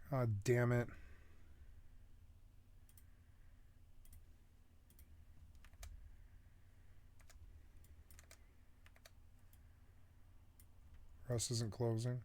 Oh, damn it. Russ isn't closing.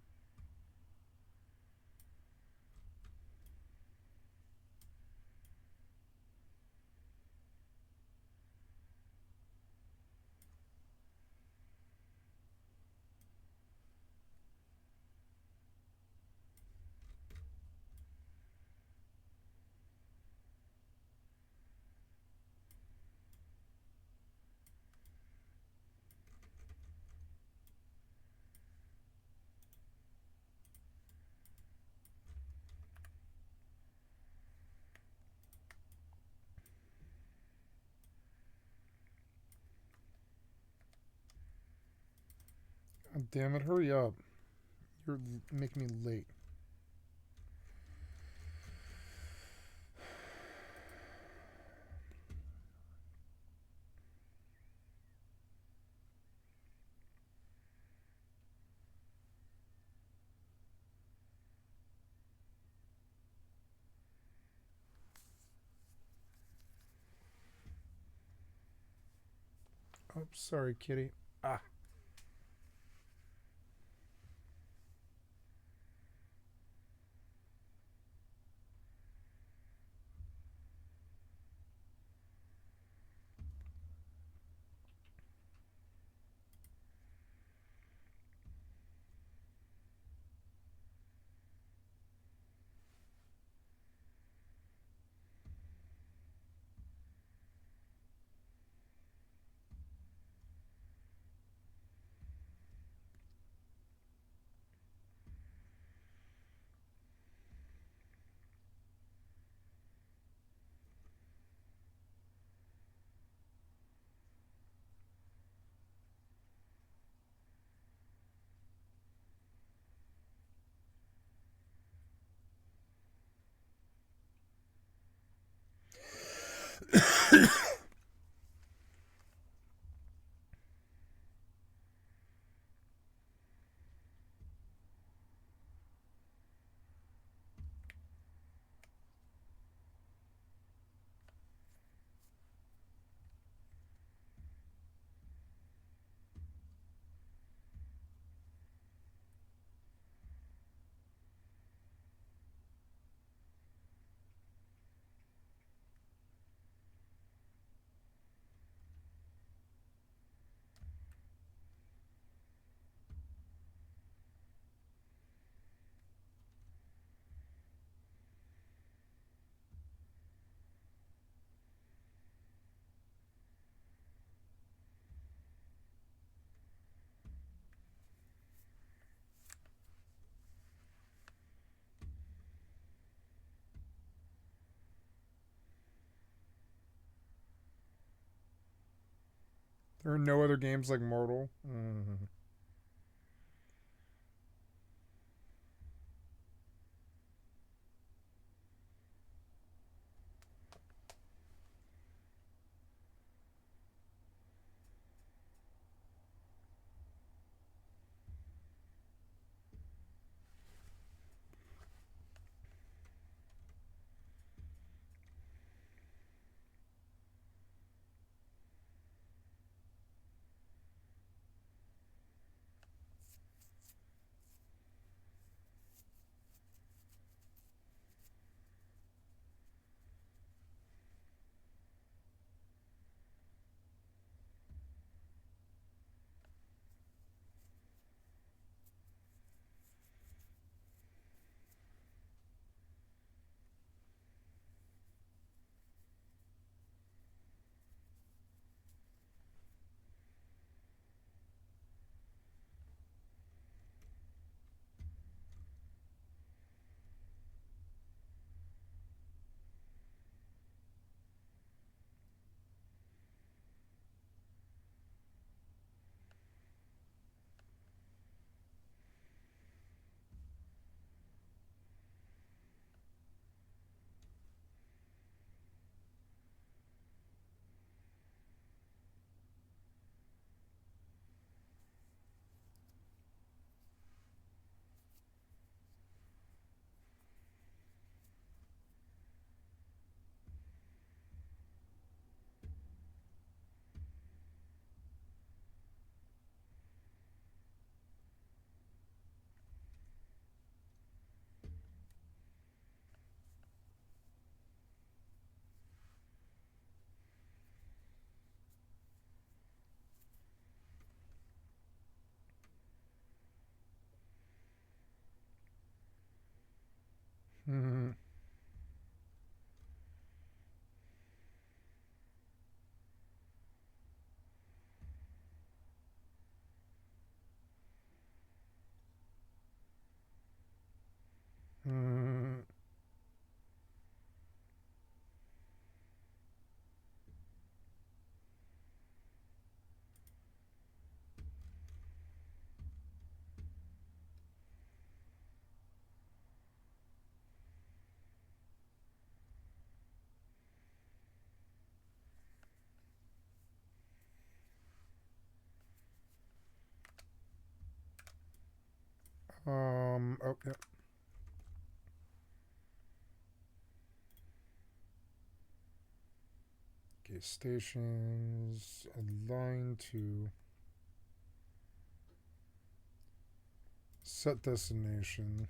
God damn it, hurry up. You're making me late. Oh, sorry, kitty. Ah. There are no other games like Mortal. Mm. Mm. Oh, yeah. Okay, stations aligned to set destination.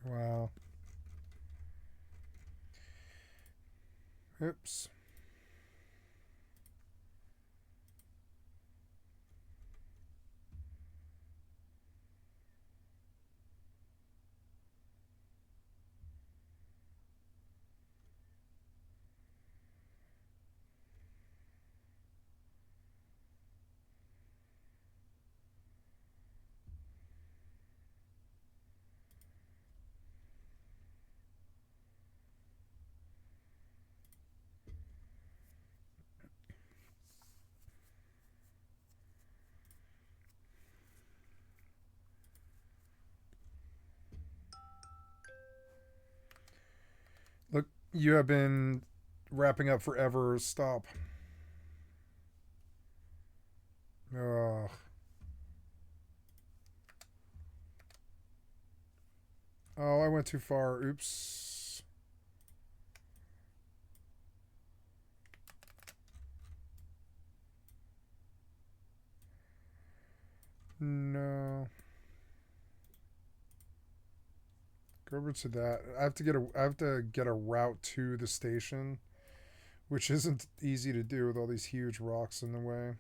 Wow. Oops. Look, you have been wrapping up forever. Stop. Ugh. Oh, I went too far. Oops. No. Go over to that. I have to get a route to the station, which isn't easy to do with all these huge rocks in the way.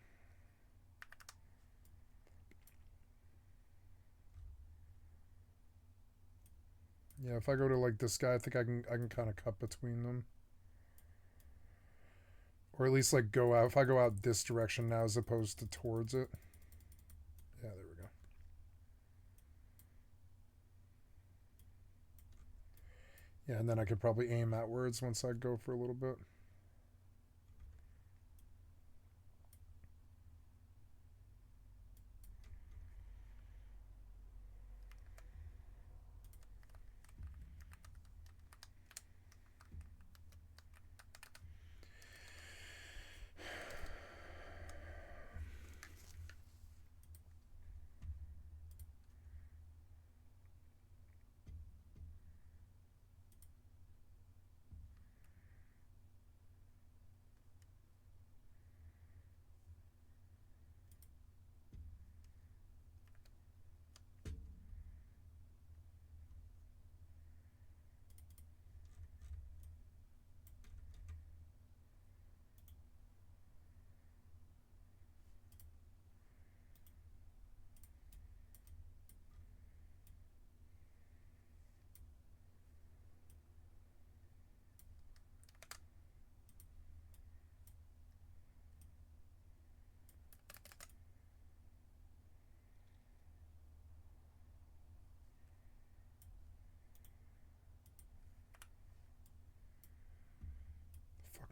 Yeah, if I go to like this guy, I think I can kind of cut between them, or at least like go out. If I go out this direction now as opposed to towards it. Yeah, there we go. Yeah, and then I could probably aim outwards once I go for a little bit.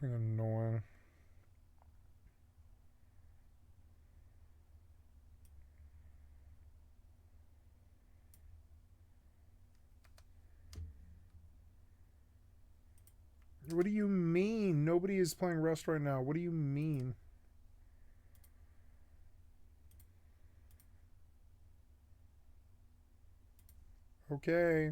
Fucking annoying. What do you mean? Nobody is playing Rust right now. What do you mean? Okay.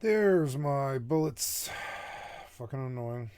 There's my bullets. Fucking annoying.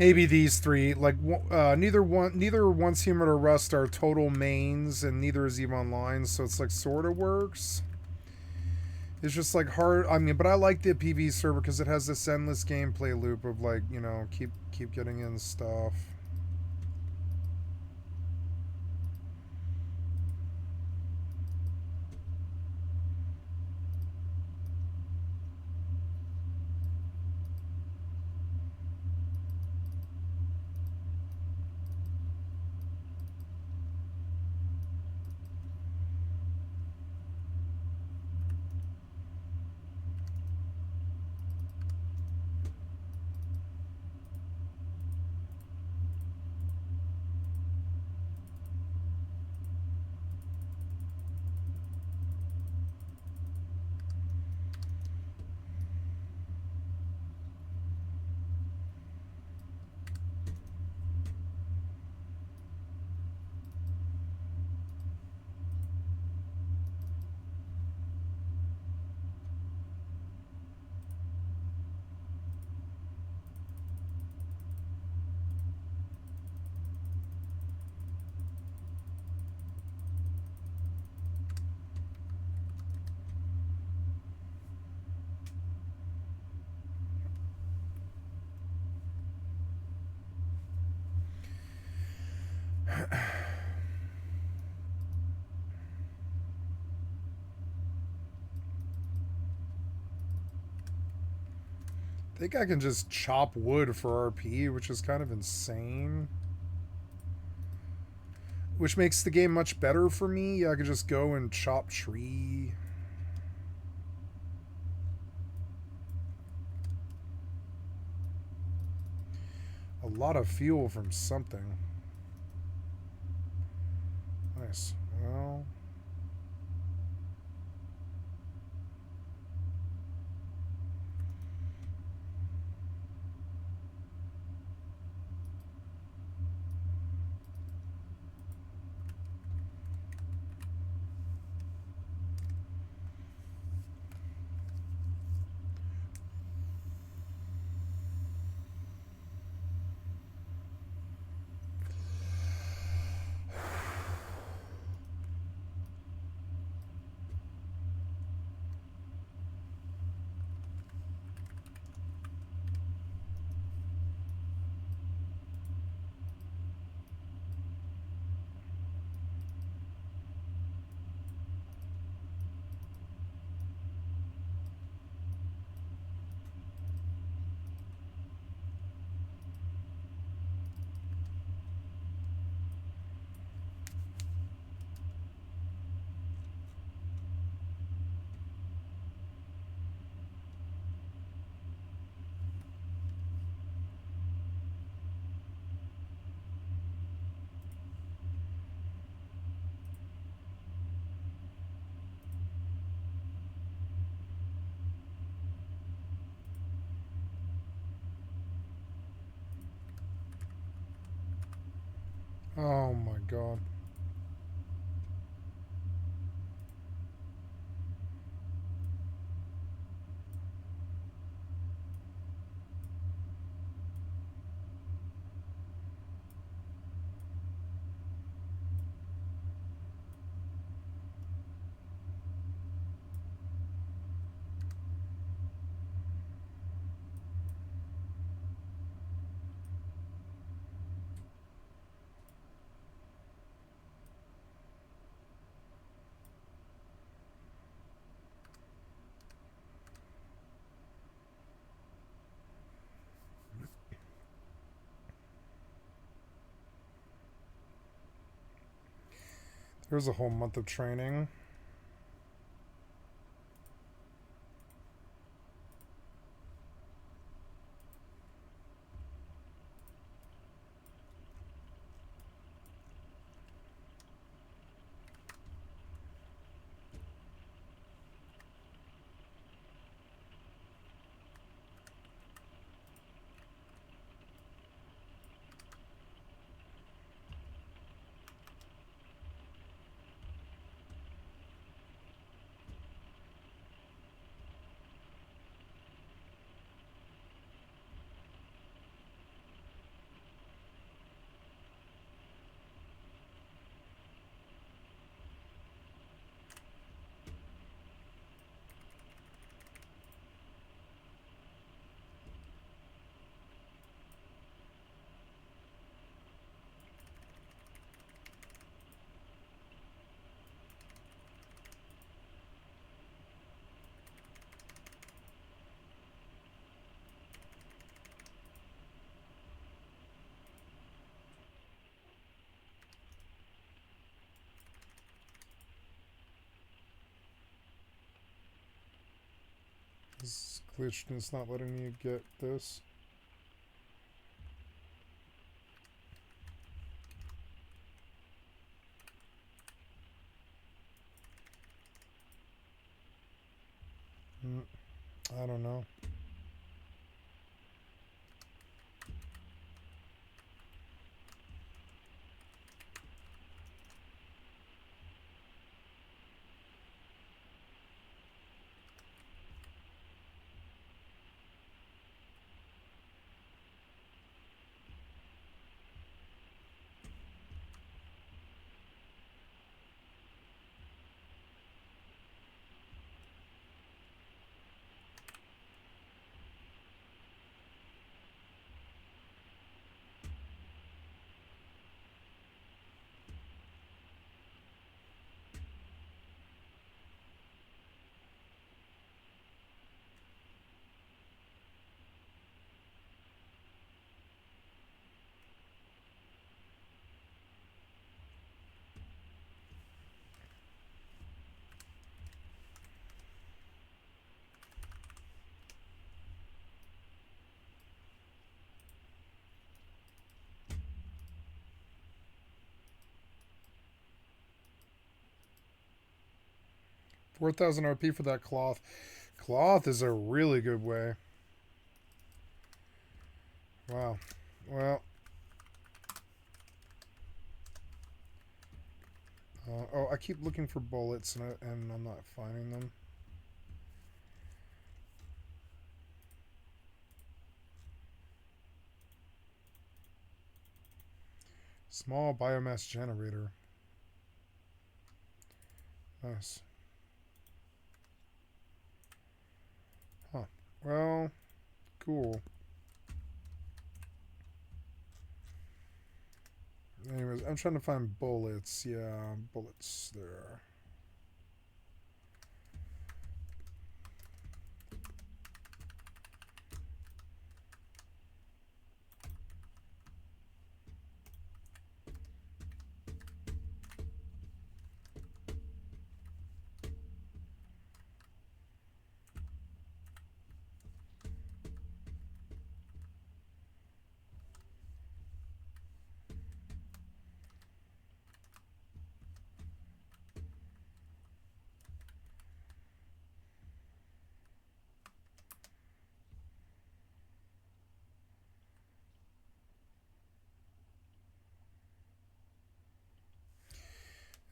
maybe these three. Like neither Once Human or Rust are total mains, and neither is EVE Online. So it's like sort of works. It's just like hard. I mean, but I like the PvE server because it has this endless gameplay loop of like, you know, keep getting in stuff. I think I can just chop wood for RP, which is kind of insane. Which makes the game much better for me. I could just go and chop tree. A lot of fuel from something. Nice. Well... Oh my god. There's a whole month of training. glitched and it's not letting me get this. I don't know. $4,000 RP for that cloth. Cloth is a really good way. Wow. Well. Oh, I keep looking for bullets and I'm not finding them. Small biomass generator. Nice. Huh. Well, cool. Anyways, I'm trying to find bullets. Yeah, bullets there.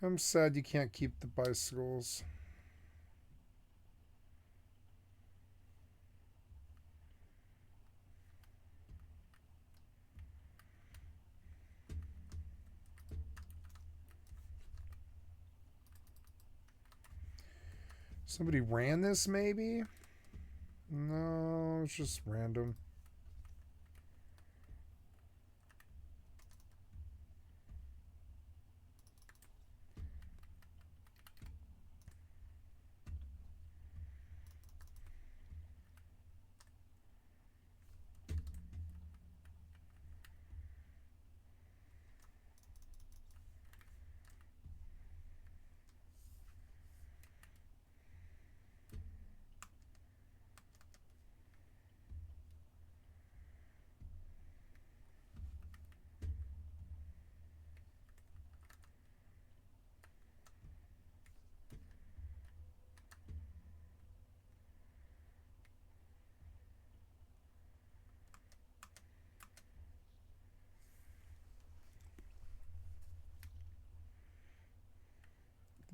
I'm sad you can't keep the bicycles. Somebody ran this, maybe? No, it's just random.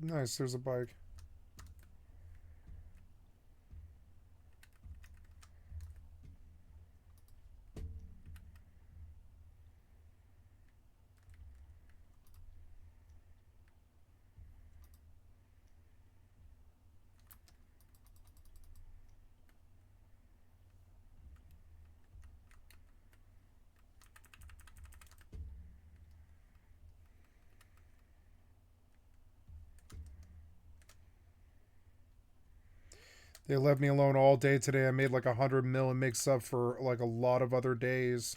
Nice, there's a bike. They left me alone all day today. I made like 100 mil and makes up for like a lot of other days.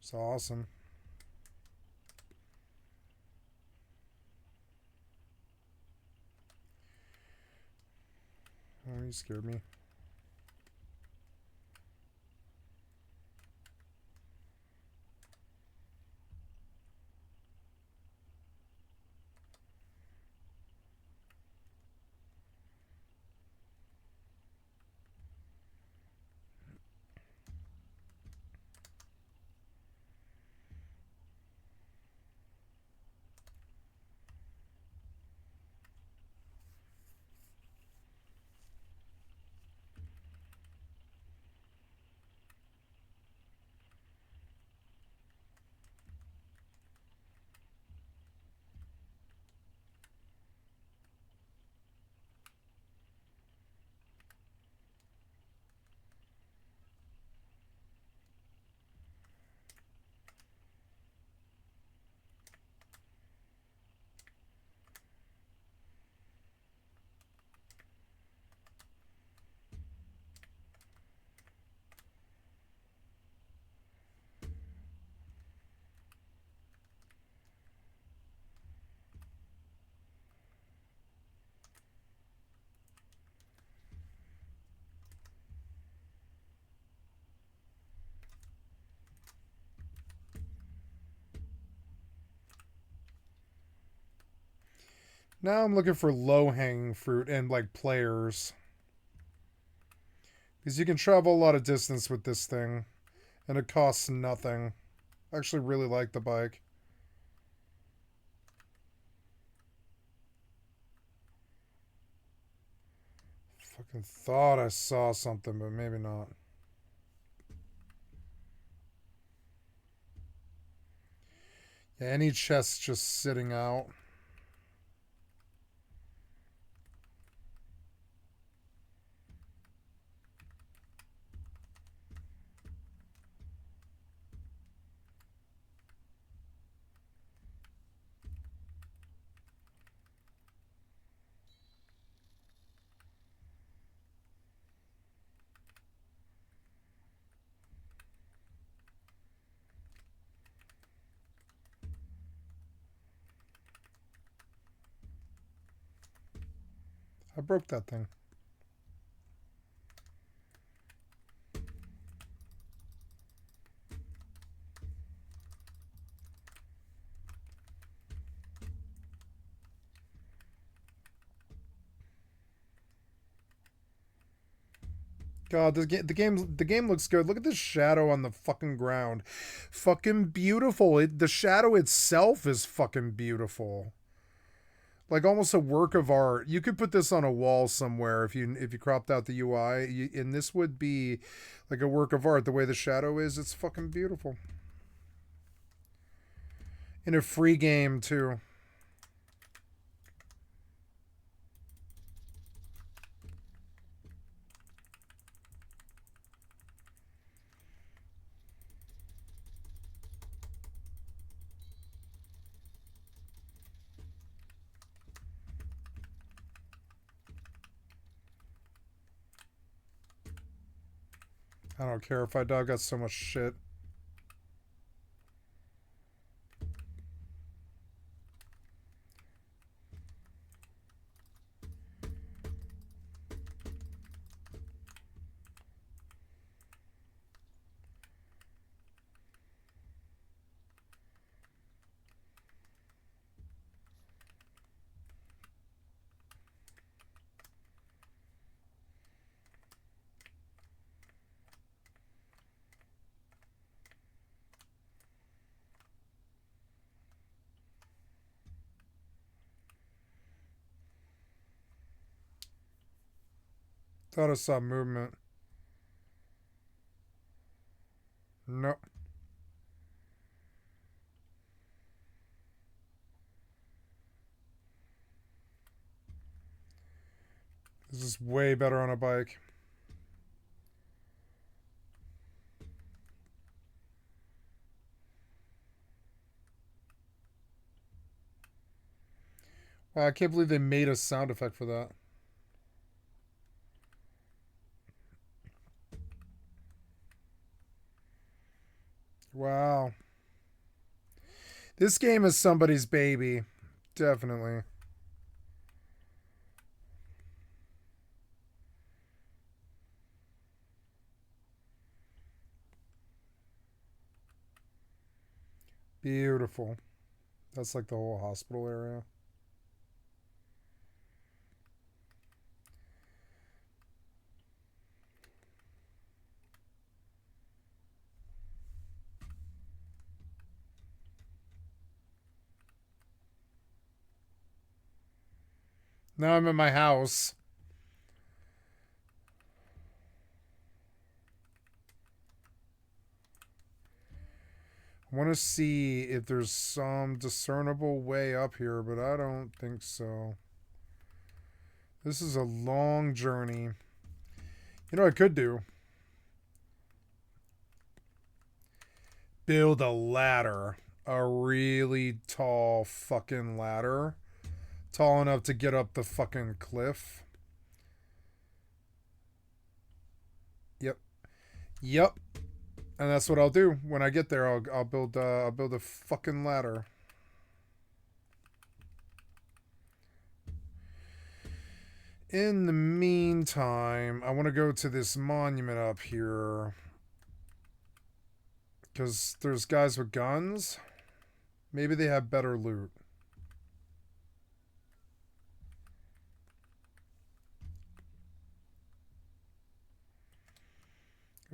It's awesome. Oh, you scared me. Now I'm looking for low-hanging fruit and, like, players. Because you can travel a lot of distance with this thing. And it costs nothing. I actually really like the bike. Fucking thought I saw something, but maybe not. Yeah, any chest just sitting out. I broke that thing. God, the game looks good. Look at this shadow on the fucking ground. Fucking beautiful. The shadow itself is fucking beautiful. Like almost a work of art. You could put this on a wall somewhere if you cropped out the UI, and this would be like a work of art. The way the shadow is, it's fucking beautiful. In a free game too. I don't care if I die. I've got so much shit. Thought I saw movement. Nope. This is way better on a bike. Wow, I can't believe they made a sound effect for that. Wow. This game is somebody's baby. Definitely. Beautiful. That's like the whole hospital area. Now I'm in my house. I want to see if there's some discernible way up here, but I don't think so. This is a long journey. You know what I could do? Build a ladder. A really tall fucking ladder. Tall enough to get up the fucking cliff. Yep. Yep. And that's what I'll do when I get there. I'll build a fucking ladder. In the meantime, I want to go to this monument up here because there's guys with guns. Maybe they have better loot.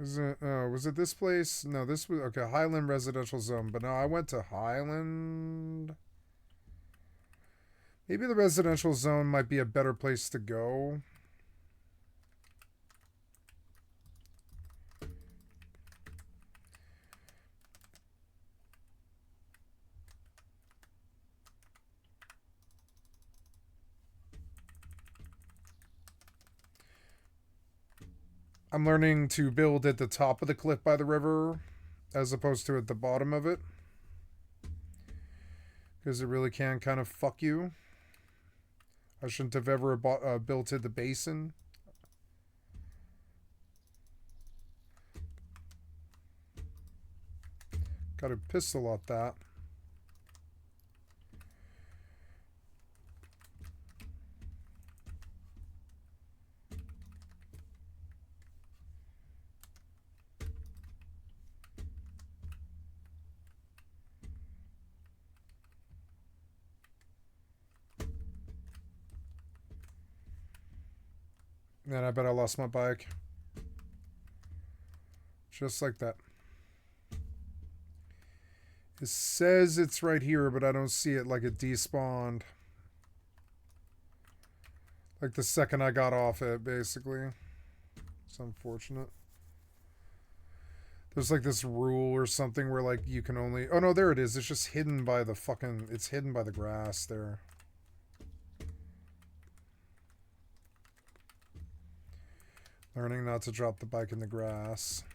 Is it, was it this place? No, this was, okay, Highland Residential Zone. But no, I went to Highland. Maybe the residential zone might be a better place to go. I'm learning to build at the top of the cliff by the river as opposed to at the bottom of it. Because it really can kind of fuck you. I shouldn't have ever built at the basin. Got a pistol at that. And I bet I lost my bike. Just like that. It says it's right here, but I don't see it. Like it despawned. Like the second I got off it, basically. It's unfortunate. There's like this rule or something where like you can only... Oh no, there it is. It's just hidden by the fucking... It's hidden by the grass there. Learning not to drop the bike in the grass.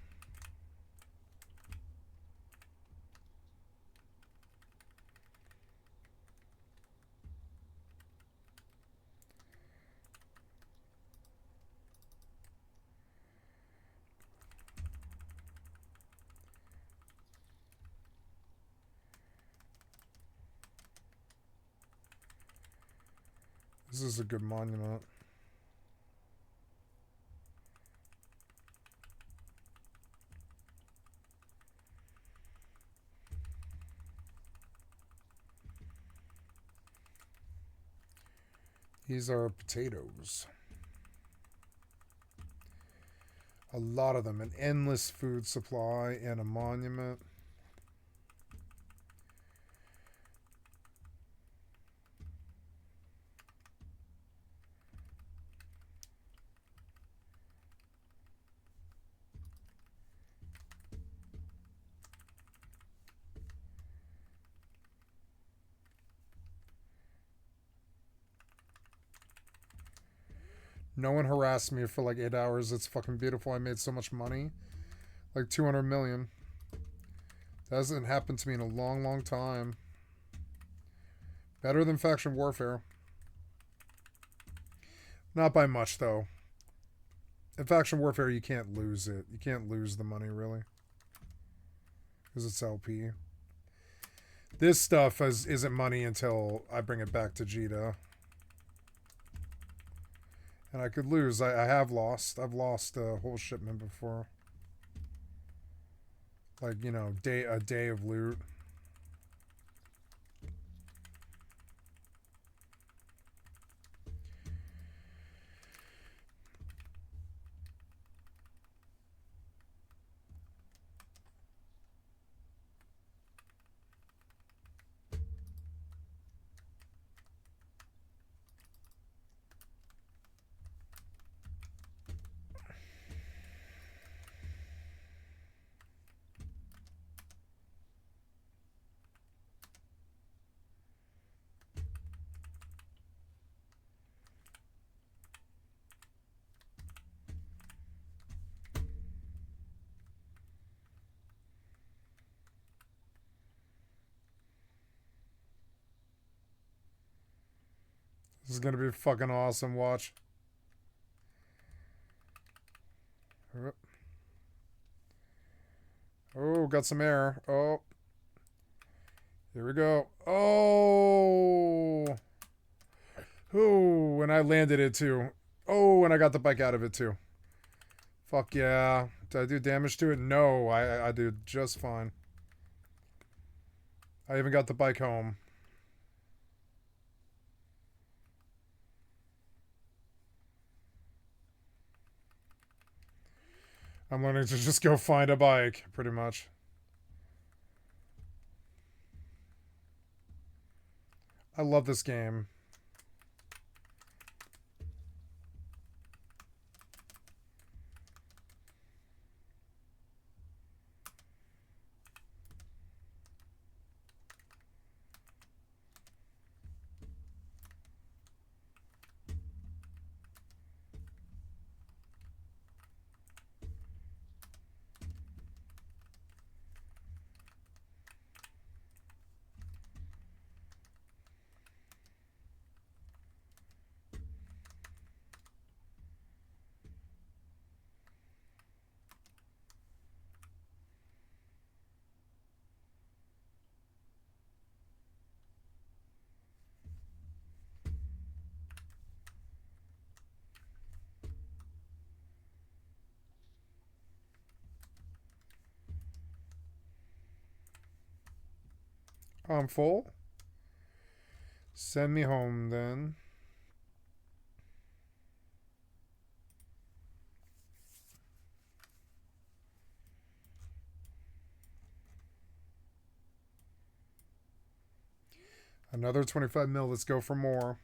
This is a good monument. These are potatoes. A lot of them. An endless food supply and a monument. No one harassed me for like 8 hours. It's fucking beautiful. I made so much money. Like 200 million. That hasn't happened to me in a long, long time. Better than faction warfare. Not by much, though. In faction warfare, you can't lose it. You can't lose the money, really. Because it's LP. This stuff isn't money until I bring it back to Jita. And I could lose. I have lost. I've lost a whole shipment before. Like, you know, a day of loot. This is going to be fucking awesome. Watch. Oh, got some air. Oh. Here we go. Oh. Oh, and I landed it too. Oh, and I got the bike out of it too. Fuck yeah. Did I do damage to it? No, I did just fine. I even got the bike home. I'm learning to just go find a bike, pretty much. I love this game. I'm full. Send me home then. Another 25 mil. Let's go for more.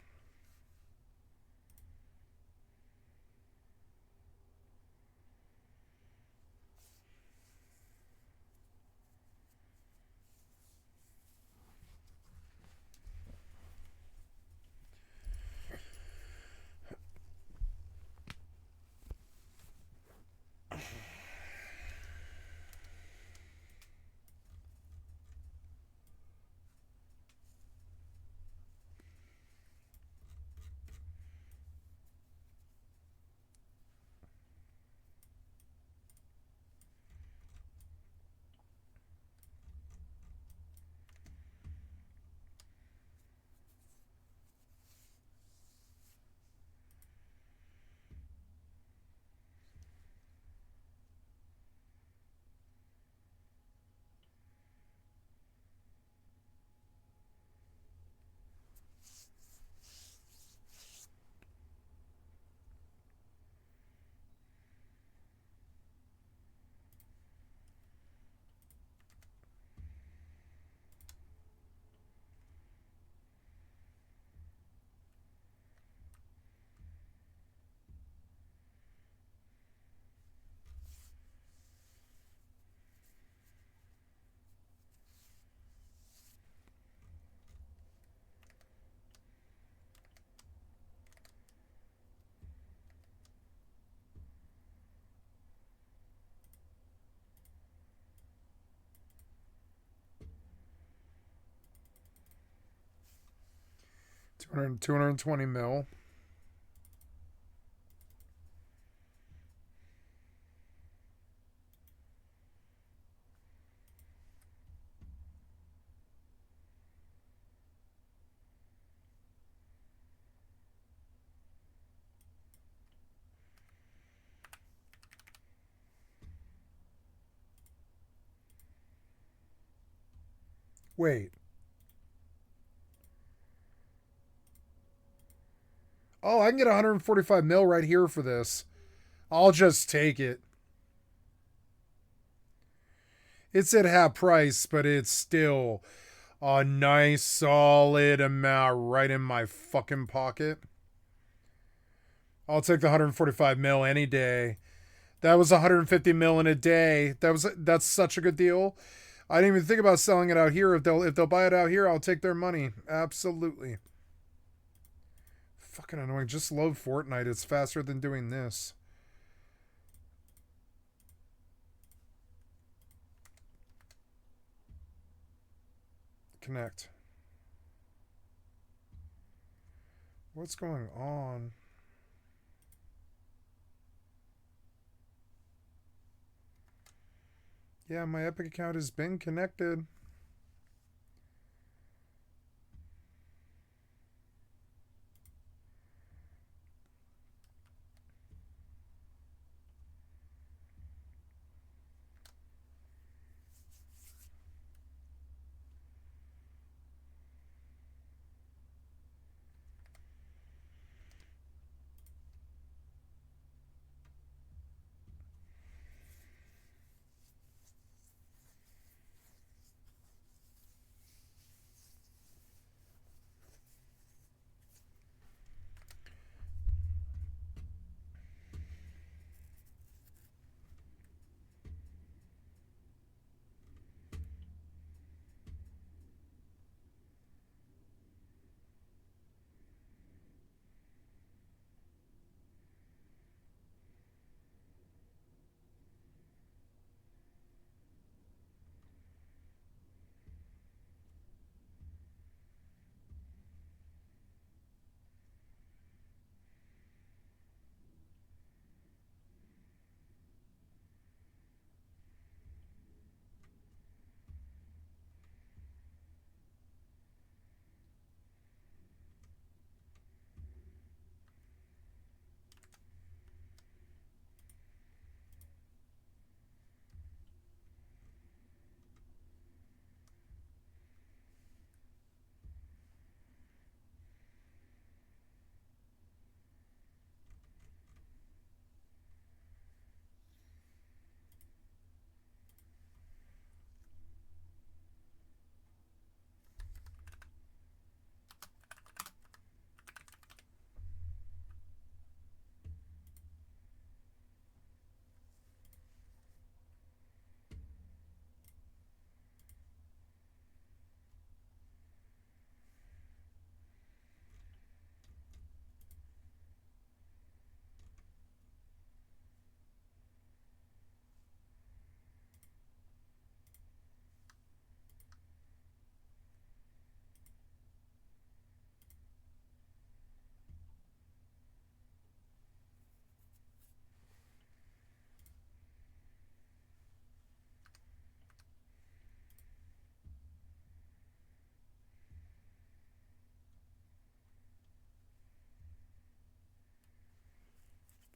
$220 mil. Wait. Oh, I can get 145 mil right here for this. I'll just take it. It's at half price, but it's still a nice solid amount right in my fucking pocket. I'll take the 145 mil any day. That was 150 mil in a day. That's such a good deal. I didn't even think about selling it out here. If they'll buy it out here, I'll take their money. Absolutely. Fucking annoying. Just load Fortnite. It's faster than doing this. Connect. What's going on? Yeah, my Epic account has been connected.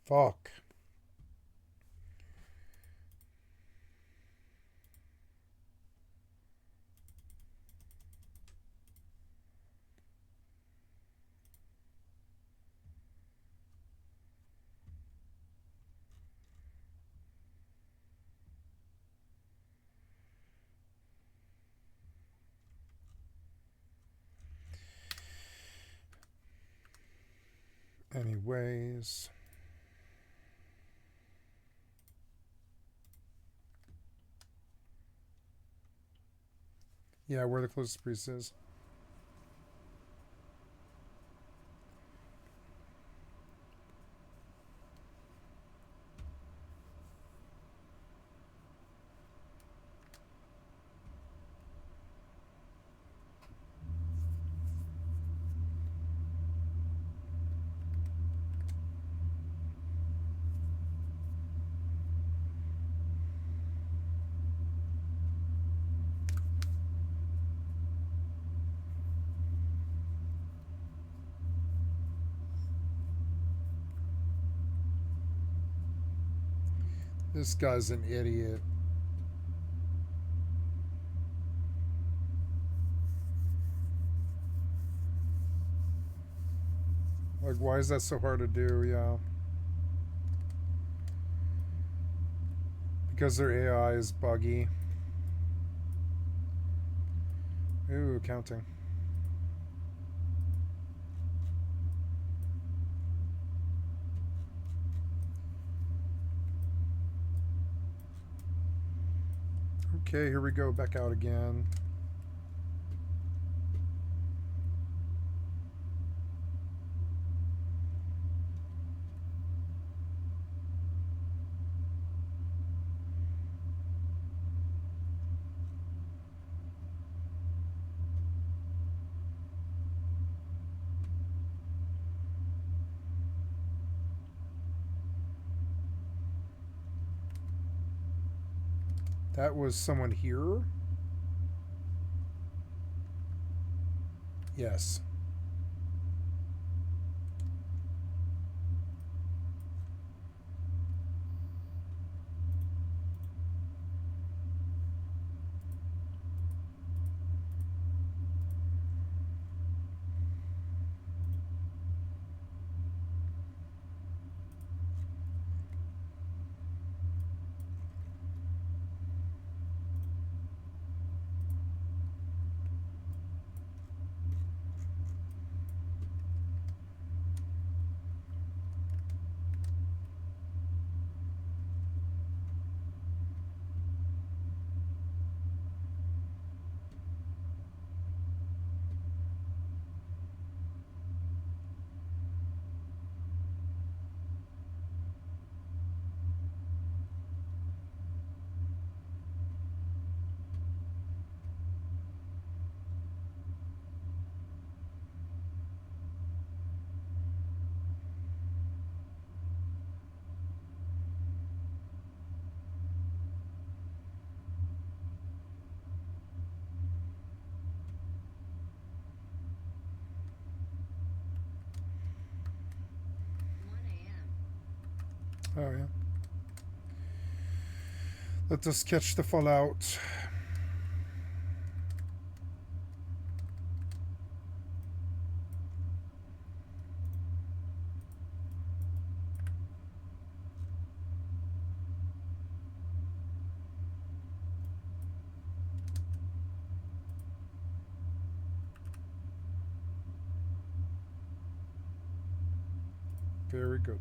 Fuck. Anyways. Yeah, where the closest priest is. This guy's an idiot. Like, why is that so hard to do? Yeah. Because their AI is buggy. Ooh, counting. Okay, here we go. Back out again. That was someone here? Yes. Oh, yeah. Let us catch the fallout. Very good.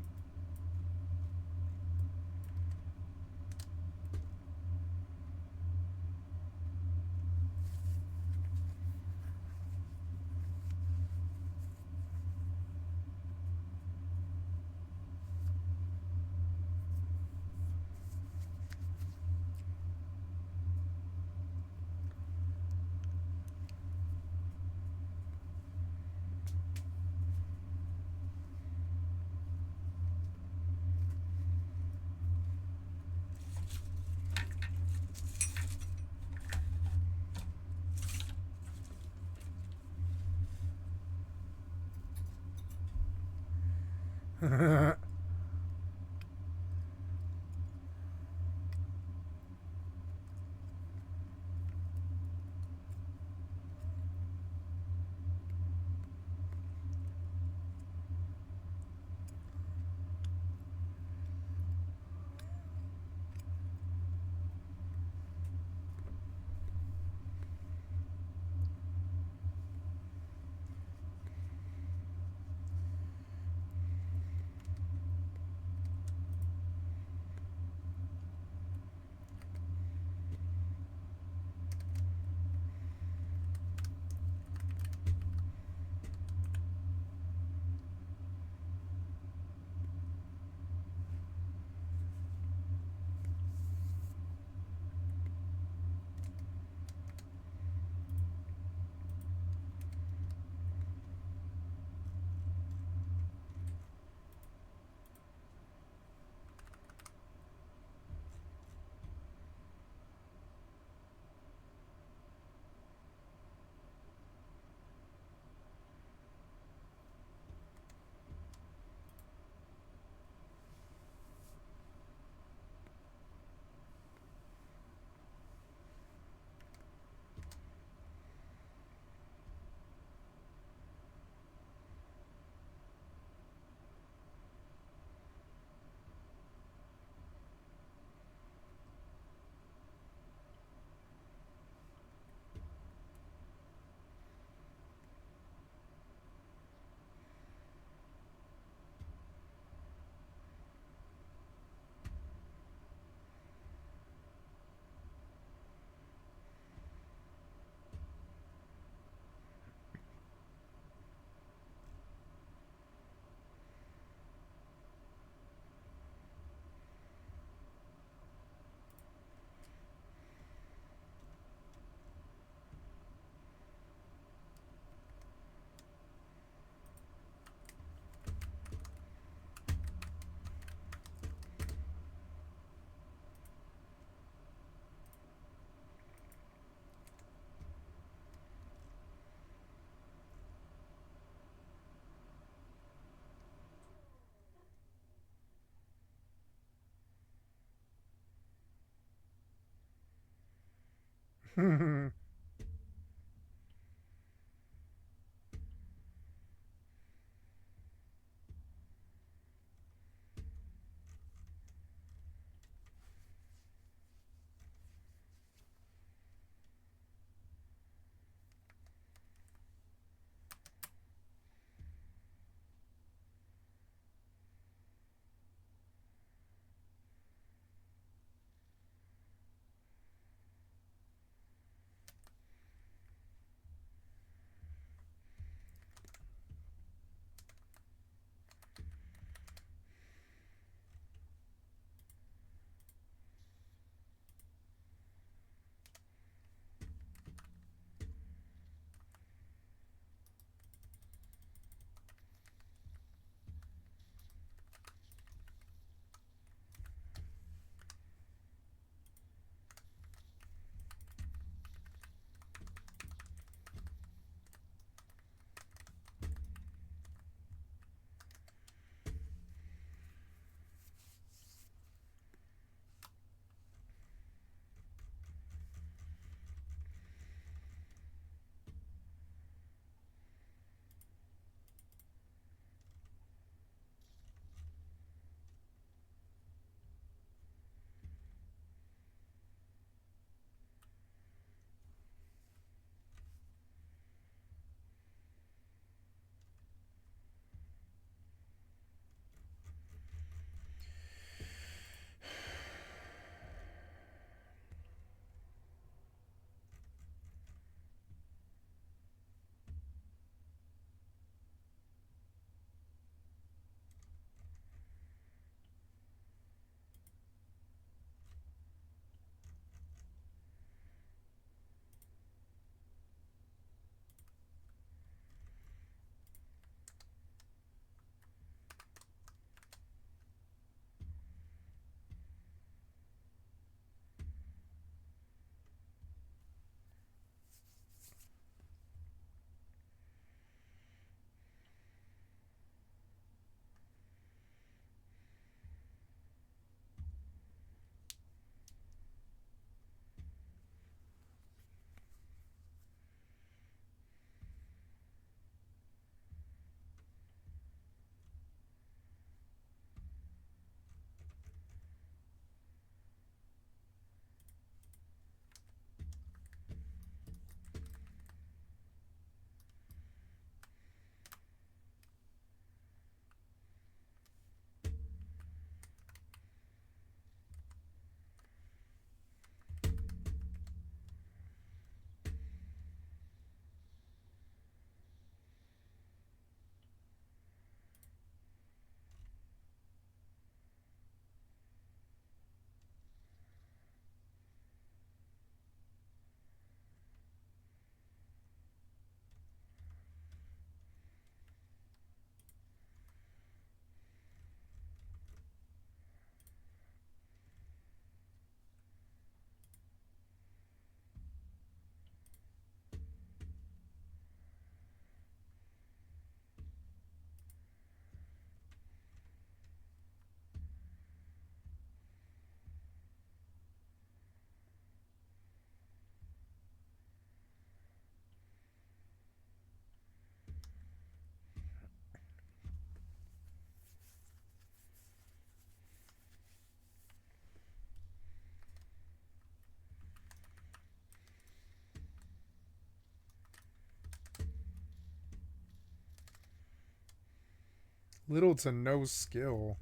Little to no skill.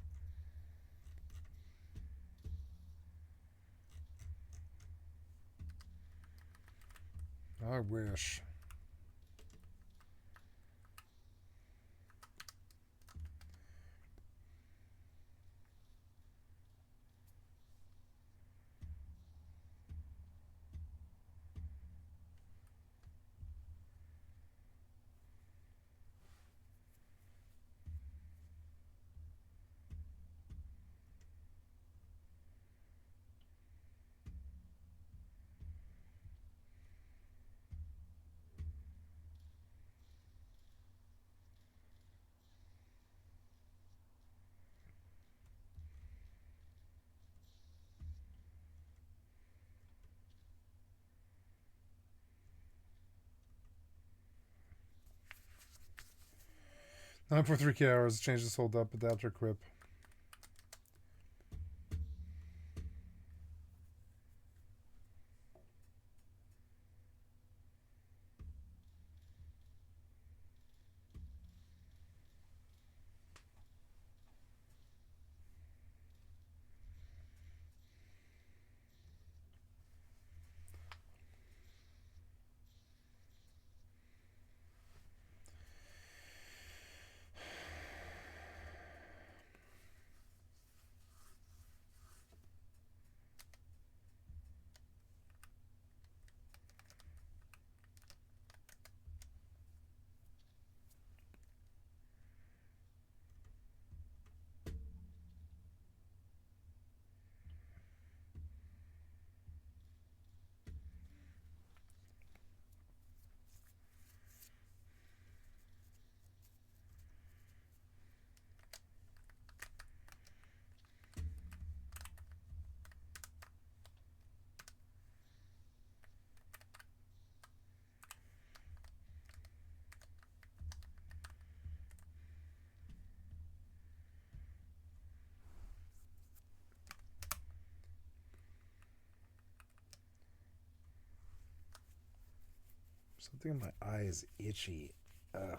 I wish. 9.3k hours. Change this hold up adapter equip. Something in my eye is itchy. Ugh.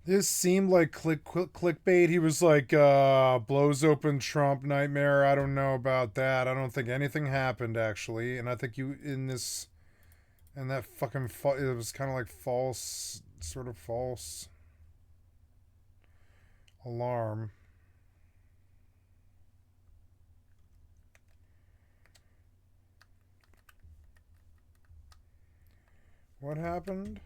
This seemed like clickbait. He was like, blows open Trump nightmare. I don't know about that. I don't think anything happened, actually. And I think you, in this, and that fucking, it was kind of like false, sort of false alarm. What happened?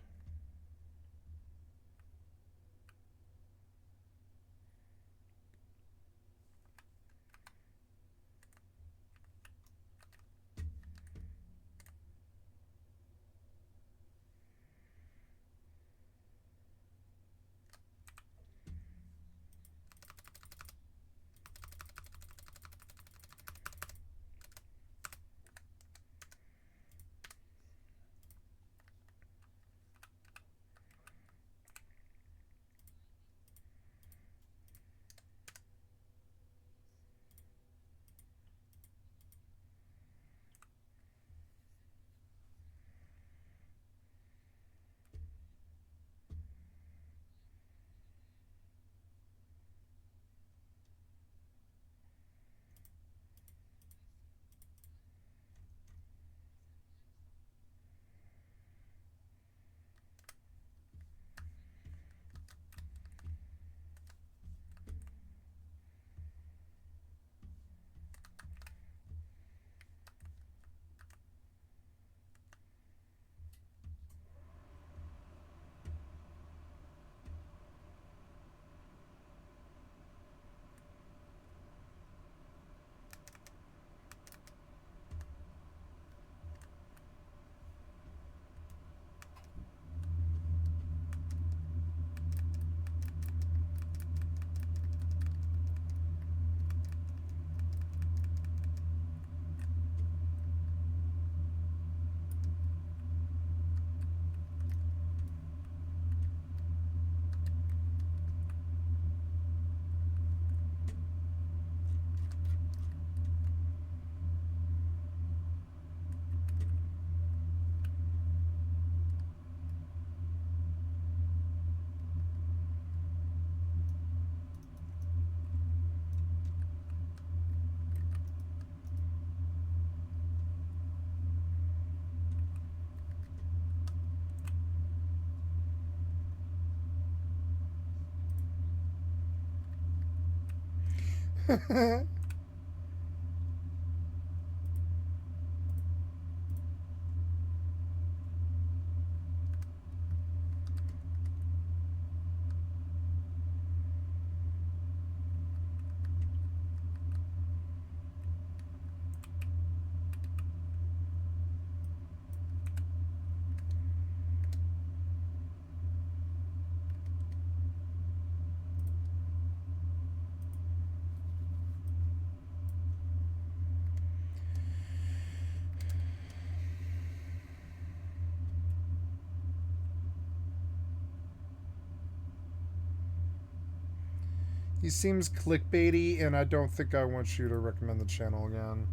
He seems clickbaity, and I don't think I want you to recommend the channel again.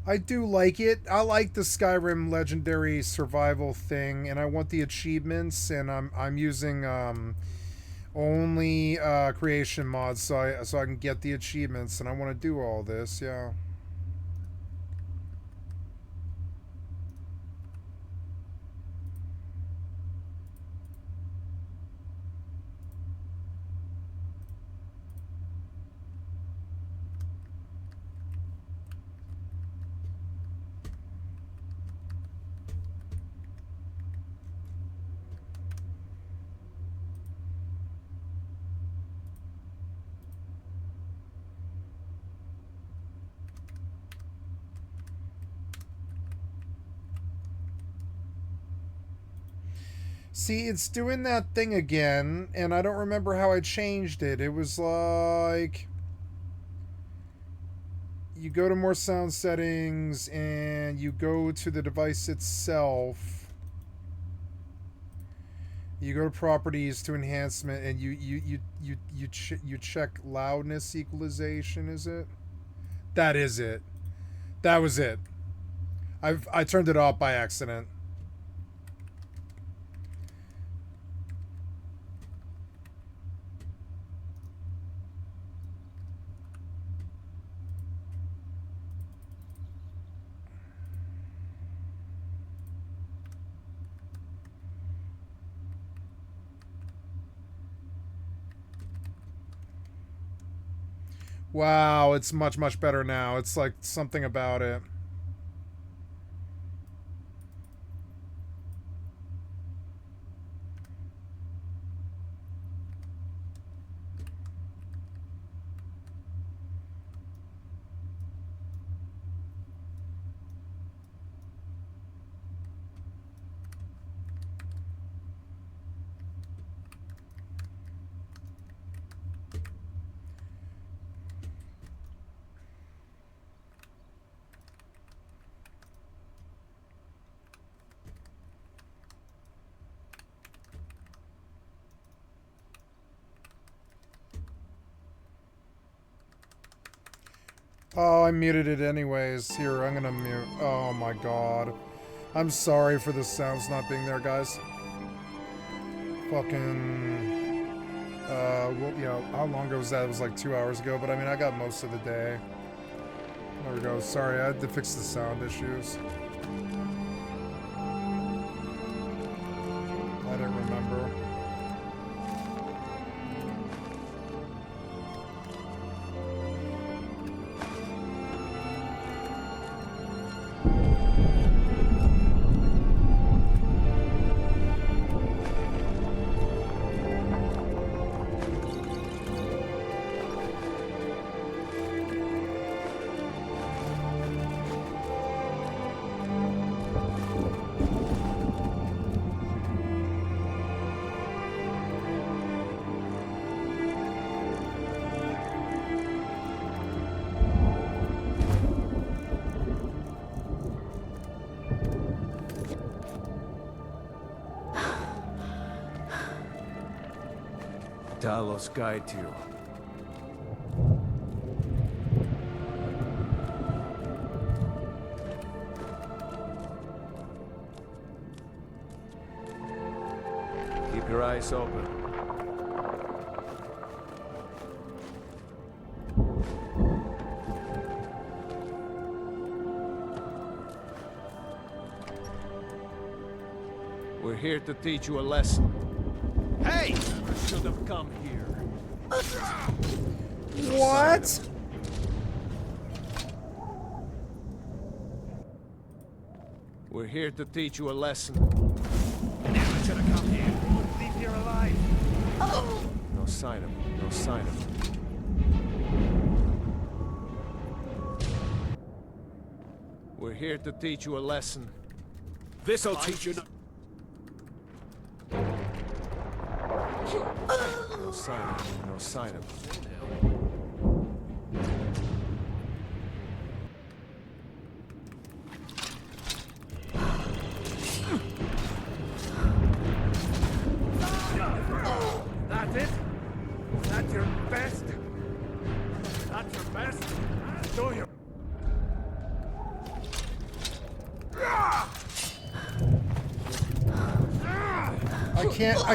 I do like it. I like the Skyrim legendary survival thing, and I want the achievements. And I'm using only creation mods, so I can get the achievements. And I want to do all this. Yeah. See, it's doing that thing again, and I don't remember how I changed it. It was like... You go to more sound settings, and you go to the device itself. You go to properties to enhancement, and you check loudness equalization, is it? That is it. That was it. I turned it off by accident. Wow, it's much, much better now. It's like something about it. Oh, I muted it anyways. Here, I'm gonna mute. Oh my god. I'm sorry for the sounds not being there, guys. Fucking... well, you know, how long ago was that? It was like 2 hours ago, but I mean, I got most of the day. There we go. Sorry, I had to fix the sound issues. I didn't remember. Talos guide you. Keep your eyes open. We're here to teach you a lesson. Hey! Never should have come here. What? We're here to teach you a lesson. Never should have come here. Leave here alive. No sign of him. No sign of him. We're here to teach you a lesson. This'll teach you. No sign of him. No sign of him. That's it? That's your best? That's your best? Do you?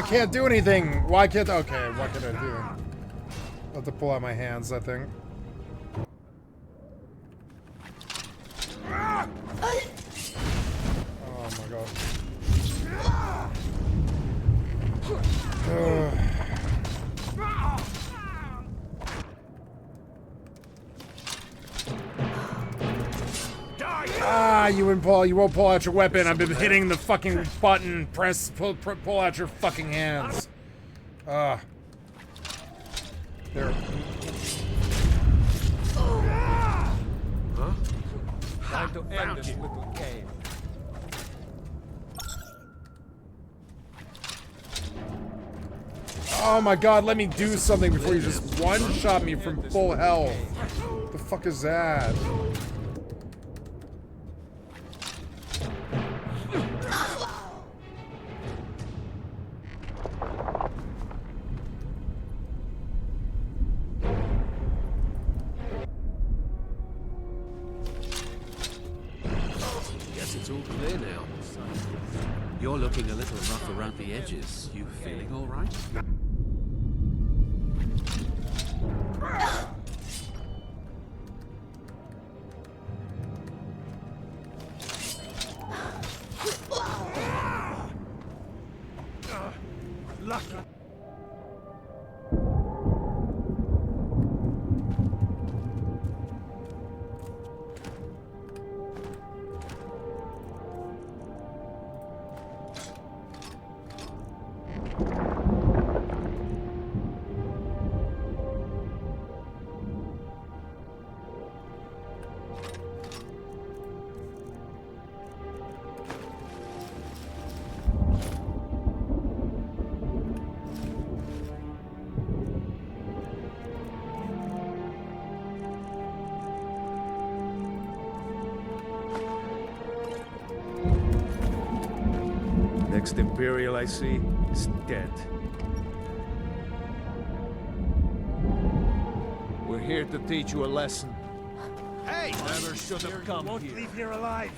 can't do anything. Why can't? Okay, what can I do? I have to pull out my hands, I think. Oh my god. Ah, you won't pull out your weapon. I've been hitting the fucking button. Pull out your fucking hands. Ah. There. Huh? Time to end this little game. Oh my god, let me do something before you just one-shot me from full health. What the fuck is that? Guess it's all clear now. You're looking a little rough around the edges. You feeling all right? Lucky. Next Imperial I see is dead. We're here to teach you a lesson. Hey! Never should have come Won't here. leave here alive.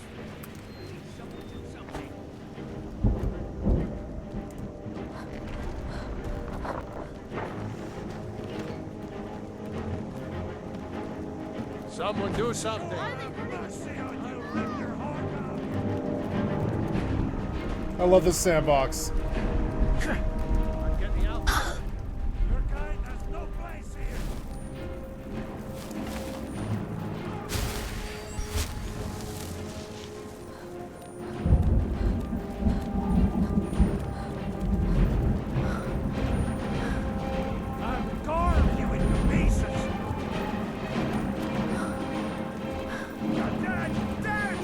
Someone do something. Mercy on you, rip your heart out. I love this sandbox. Get me out. Your kind has no place here. I'll carve you into pieces. You're dead, dead.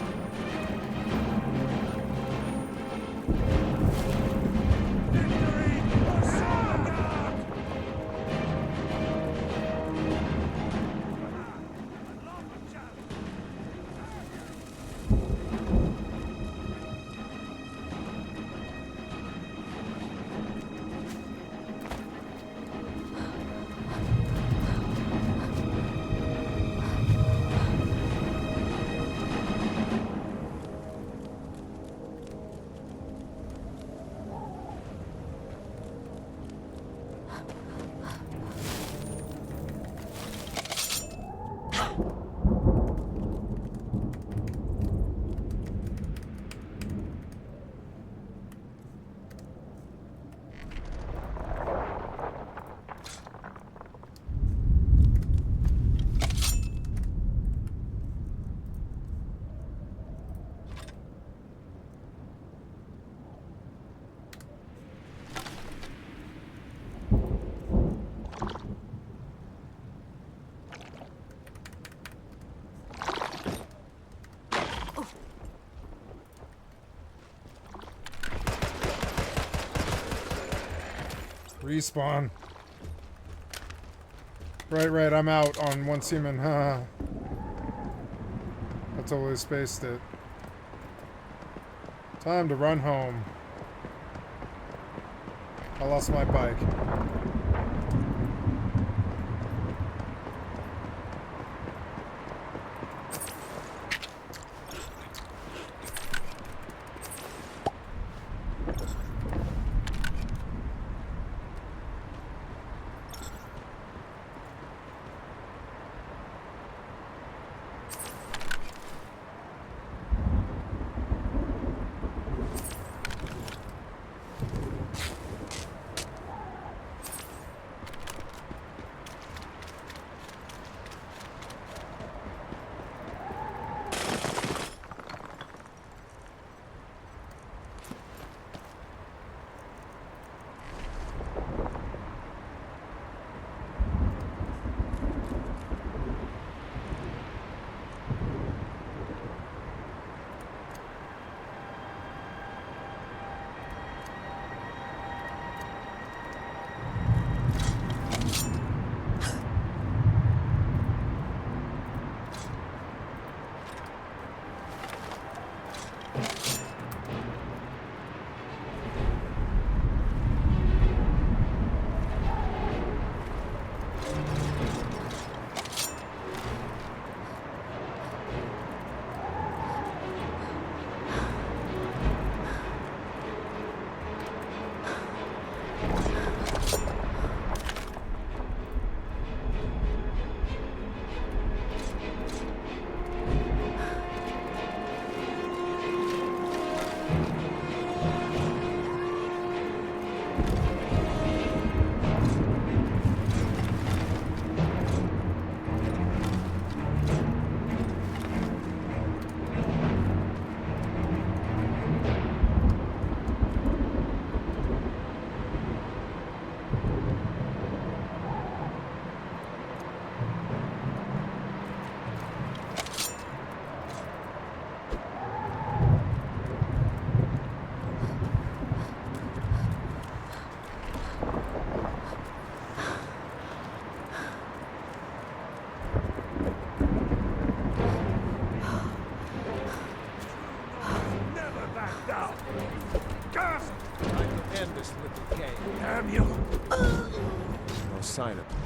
Victory or Sandbox! Respawn. Right, I'm out on one seaman. I totally spaced it. Time to run home. I lost my bike. Never back down. Gas! Time to end this little game. Damn you! No sign of it.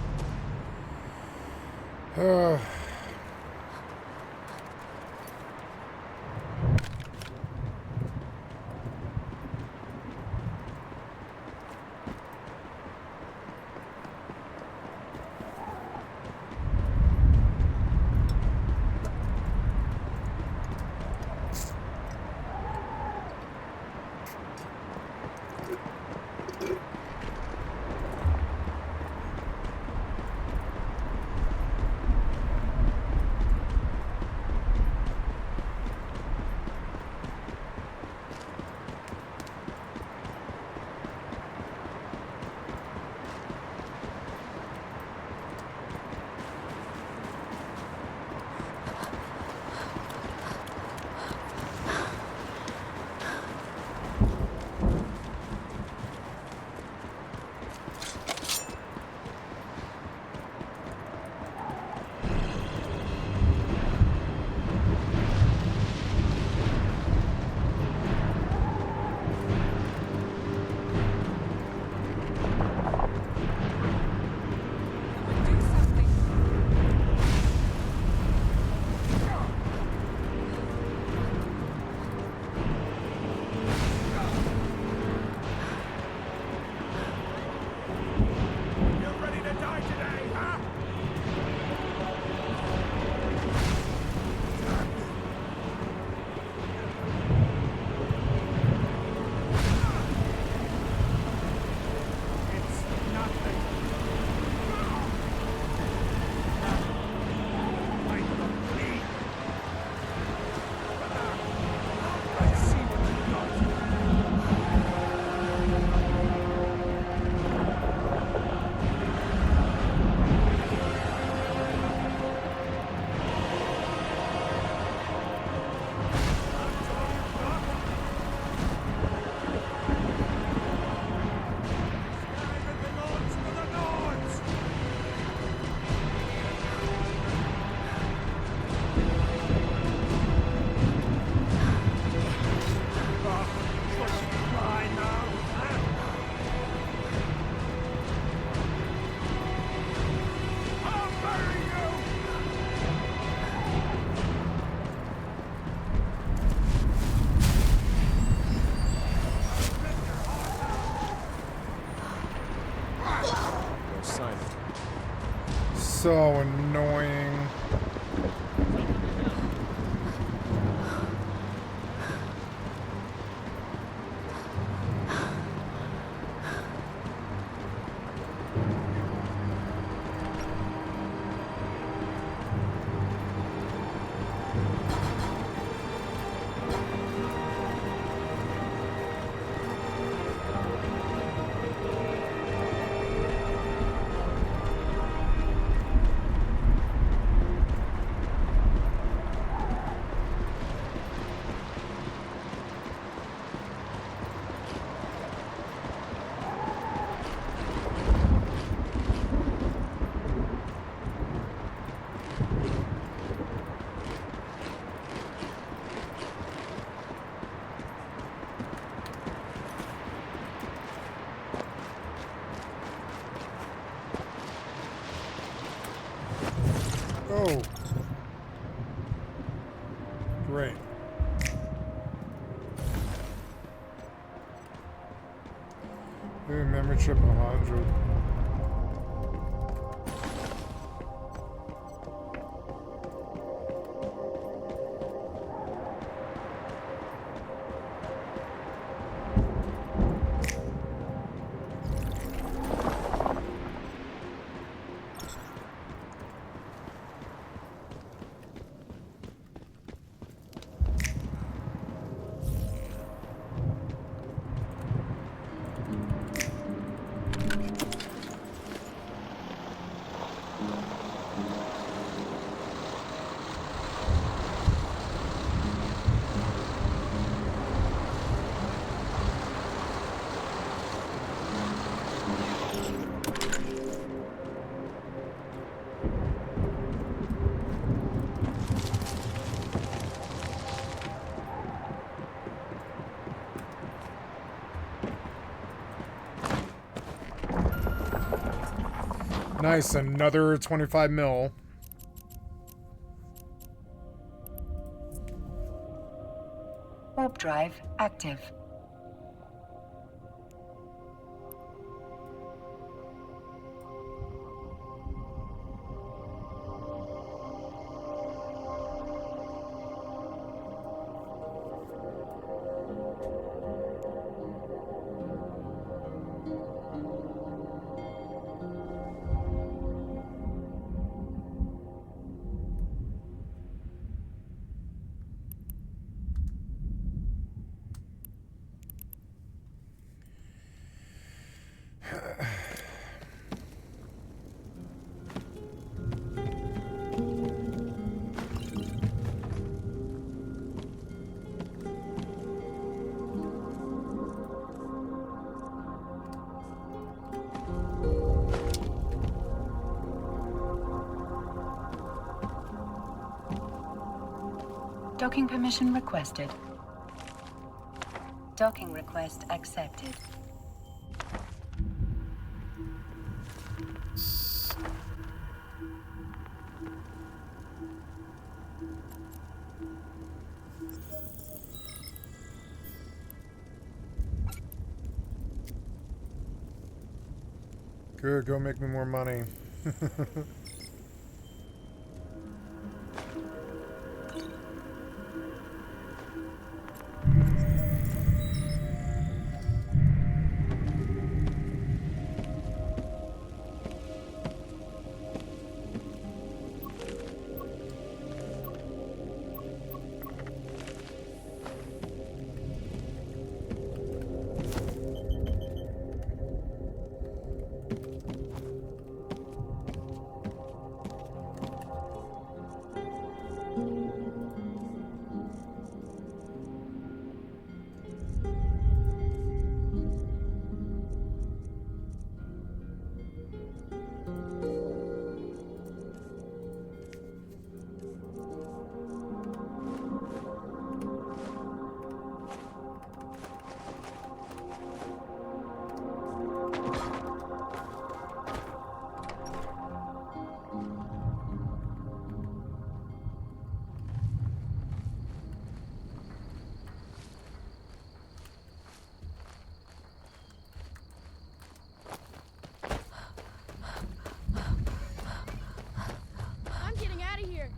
So annoying. Oh. Great. Ooh, memory chip 100. Nice, another 25 mil. Warp drive active. Docking permission requested. Docking request accepted. Good, go make me more money. I'm getting out of here.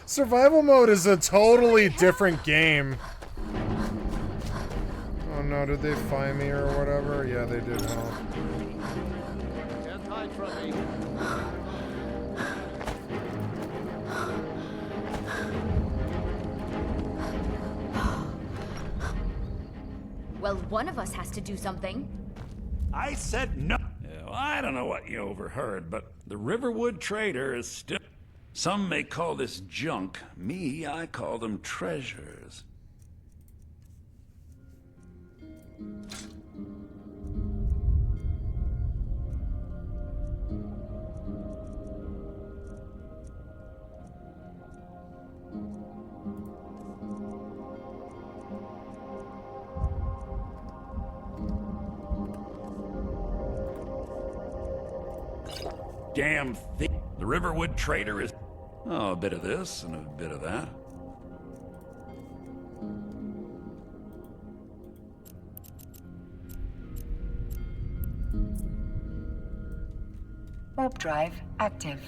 Survival mode is a totally different game. Oh no, did they find me or whatever? Yeah, they did, huh? Can't hide from me. Well, one of us has to do something. I said no. Well, I don't know what you overheard, but the Riverwood Trader is still... Some may call this junk. Me, I call them treasures. damn thing. The Riverwood trader is... Oh, a bit of this and a bit of that. Warp drive active.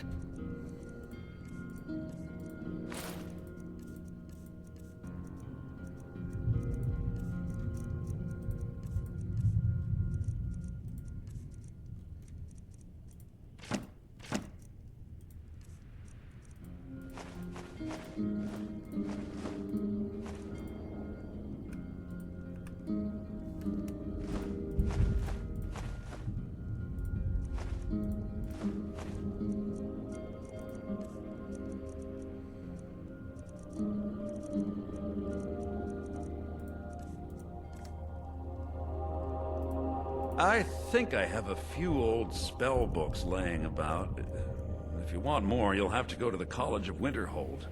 I think I have a few old spell books laying about. If you want more, you'll have to go to the College of Winterhold.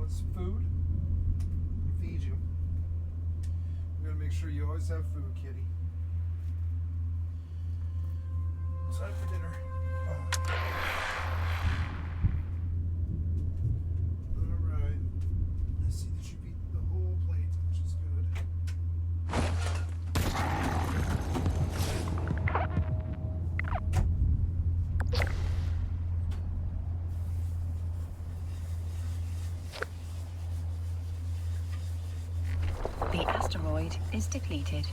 Some food. Feed you. I'm gonna make sure you always have food, kitty. Time for dinner. Alright. I see that you've eaten the whole plate, which is good. is depleted.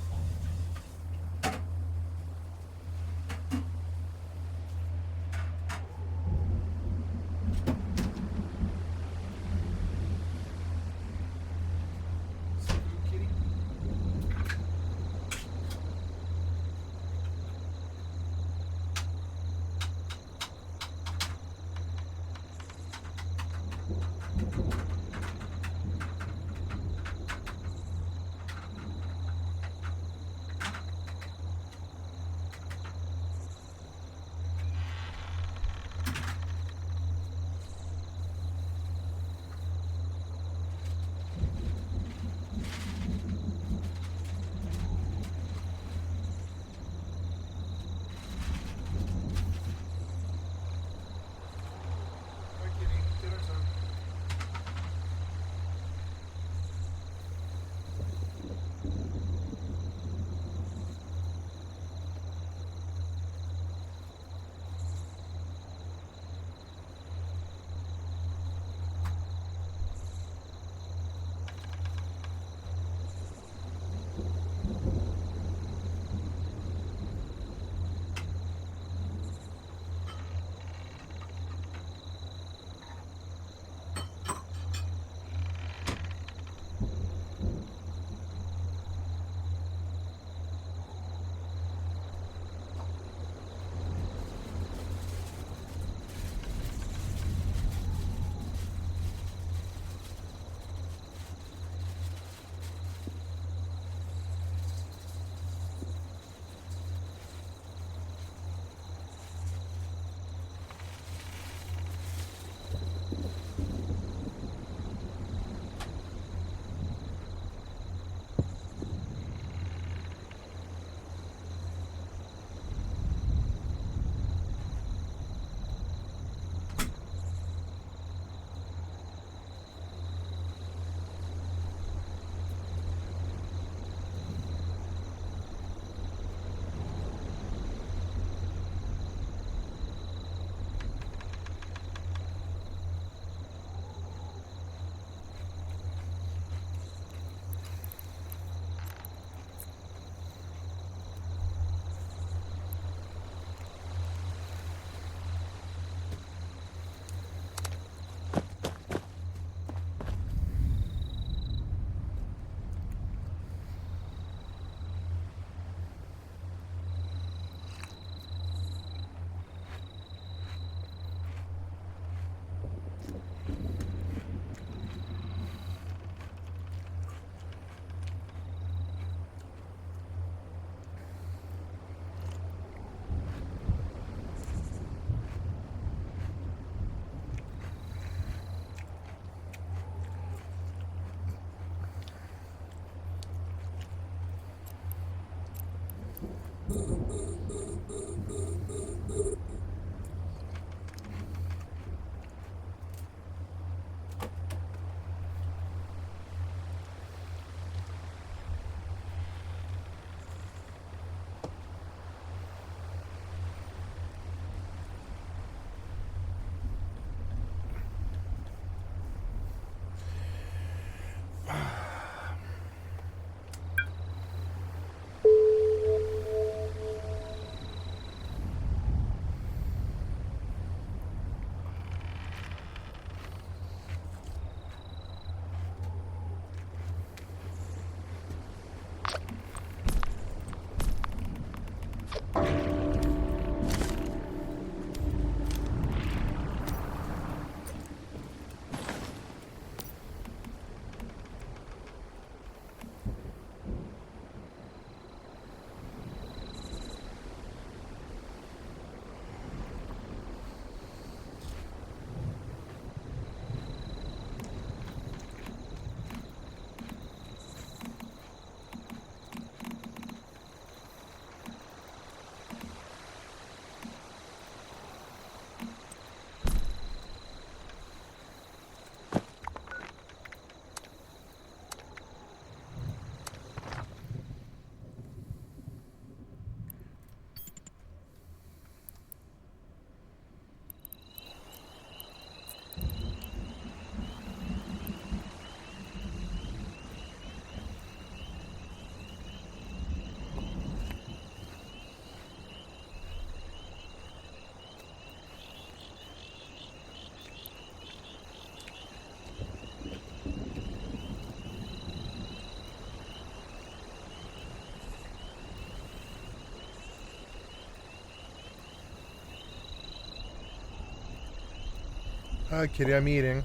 Hi, kitty. I'm eating.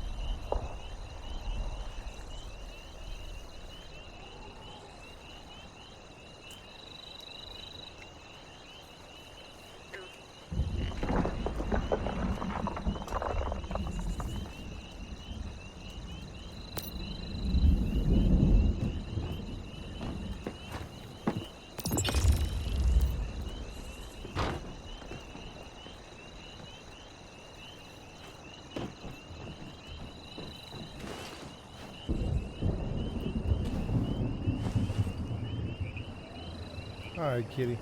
Hi, kitty.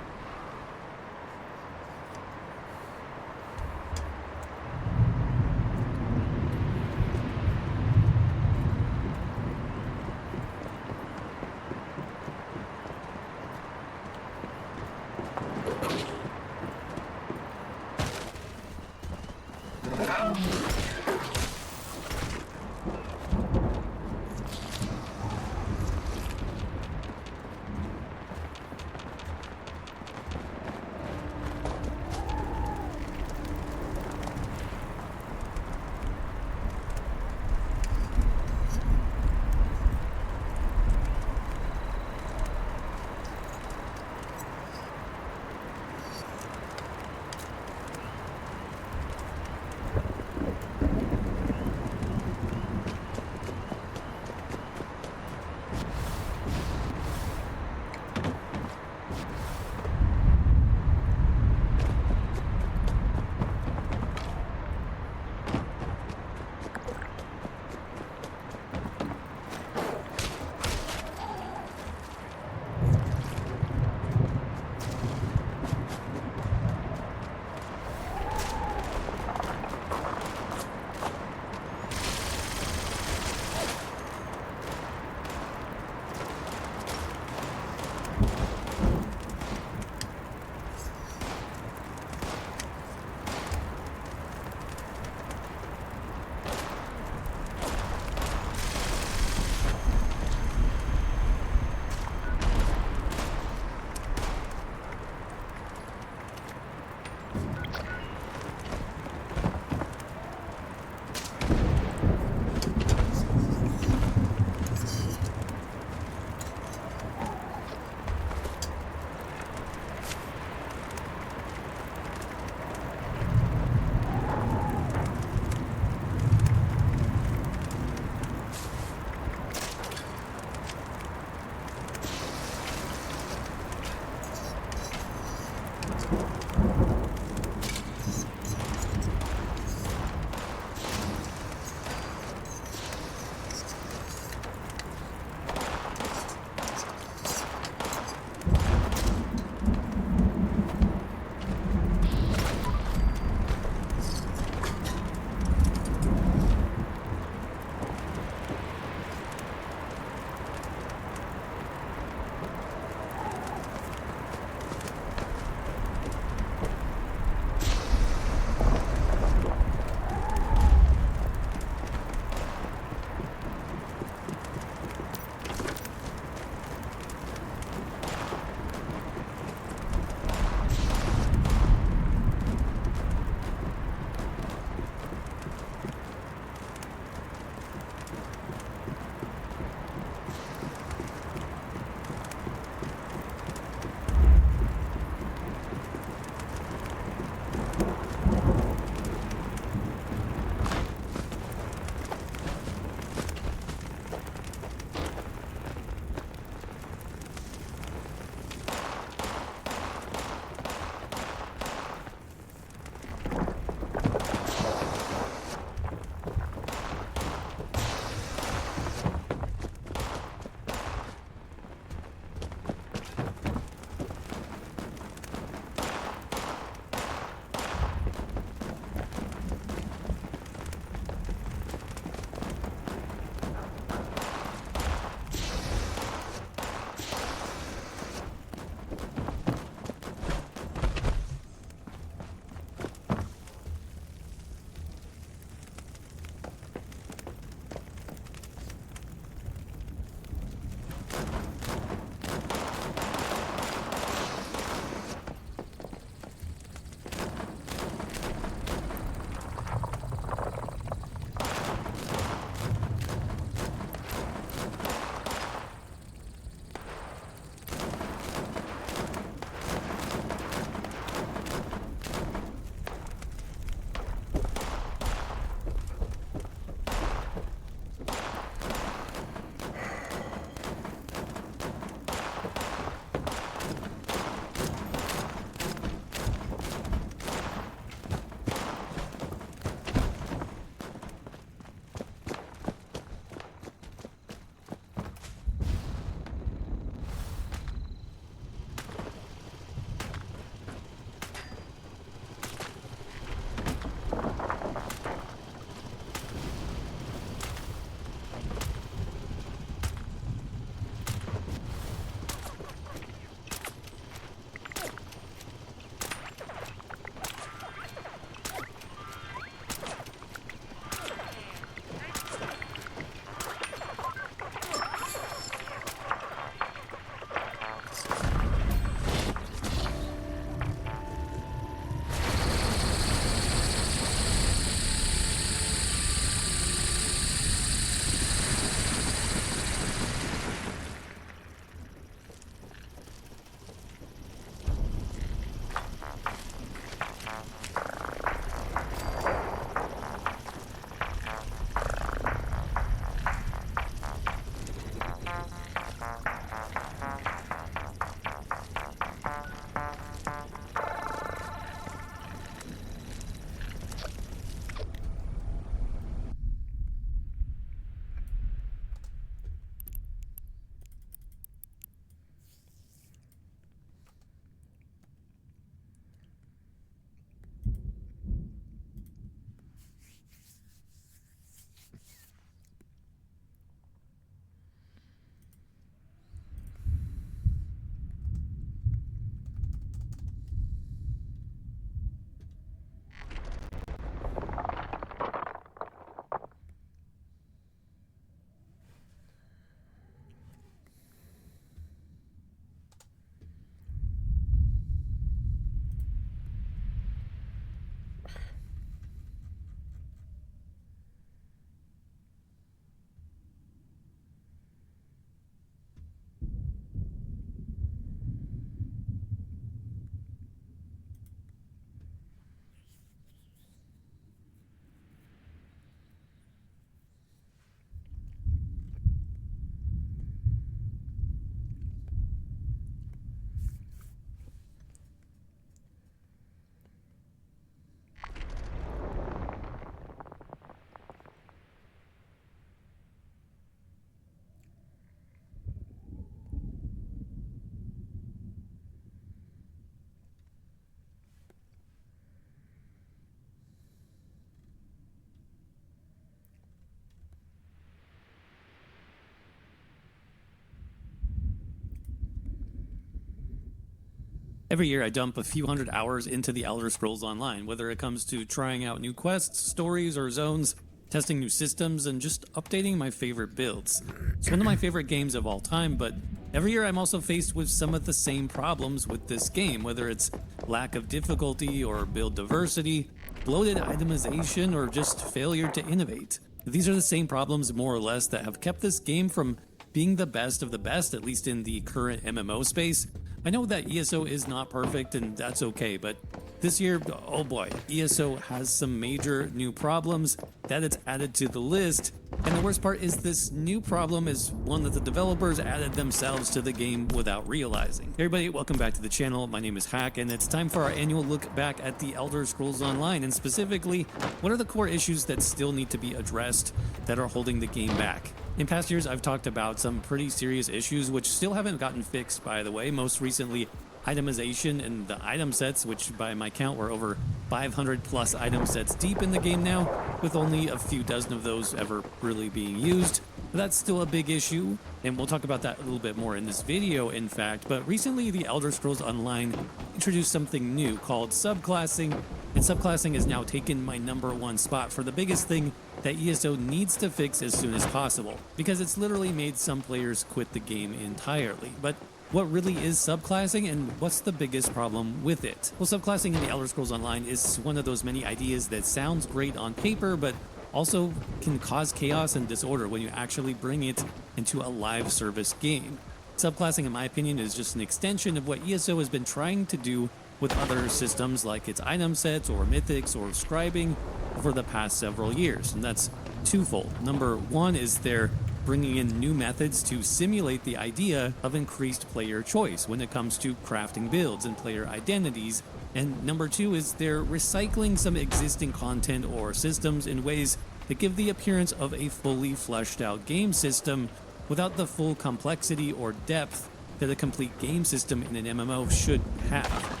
Every year I dump a few hundred hours into the Elder Scrolls Online, whether it comes to trying out new quests, stories, or zones, testing new systems, and just updating my favorite builds. It's one of my favorite games of all time, but every year I'm also faced with some of the same problems with this game, whether it's lack of difficulty or build diversity, bloated itemization, or just failure to innovate. These are the same problems, more or less, that have kept this game from being the best of the best, at least in the current MMO space. I know that ESO is not perfect, and that's okay, but this year, oh boy, ESO has some major new problems that it's added to the list, and the worst part is this new problem is one that the developers added themselves to the game without realizing. Hey everybody, welcome back to the channel. My name is Hack, and it's time for our annual look back at the Elder Scrolls Online, and specifically, what are the core issues that still need to be addressed that are holding the game back? In past years, I've talked about some pretty serious issues which still haven't gotten fixed, by the way. Most recently, itemization and the item sets, which by my count were over 500 plus item sets deep in the game now, with only a few dozen of those ever really being used. But that's still a big issue, and we'll talk about that a little bit more in this video, in fact. But recently, the Elder Scrolls Online introduced something new called subclassing, and subclassing has now taken my #1 spot for the biggest thing that ESO needs to fix as soon as possible, because it's literally made some players quit the game entirely. But what really is subclassing, and what's the biggest problem with it? Well, subclassing in the Elder Scrolls Online is one of those many ideas that sounds great on paper, but also can cause chaos and disorder when you actually bring it into a live service game. Subclassing, in my opinion, is just an extension of what ESO has been trying to do with other systems like its item sets or mythics or scribing for the past several years, and that's twofold. Number one is they're bringing in new methods to simulate the idea of increased player choice when it comes to crafting builds and player identities, and number two is they're recycling some existing content or systems in ways that give the appearance of a fully fleshed out game system without the full complexity or depth that a complete game system in an MMO should have.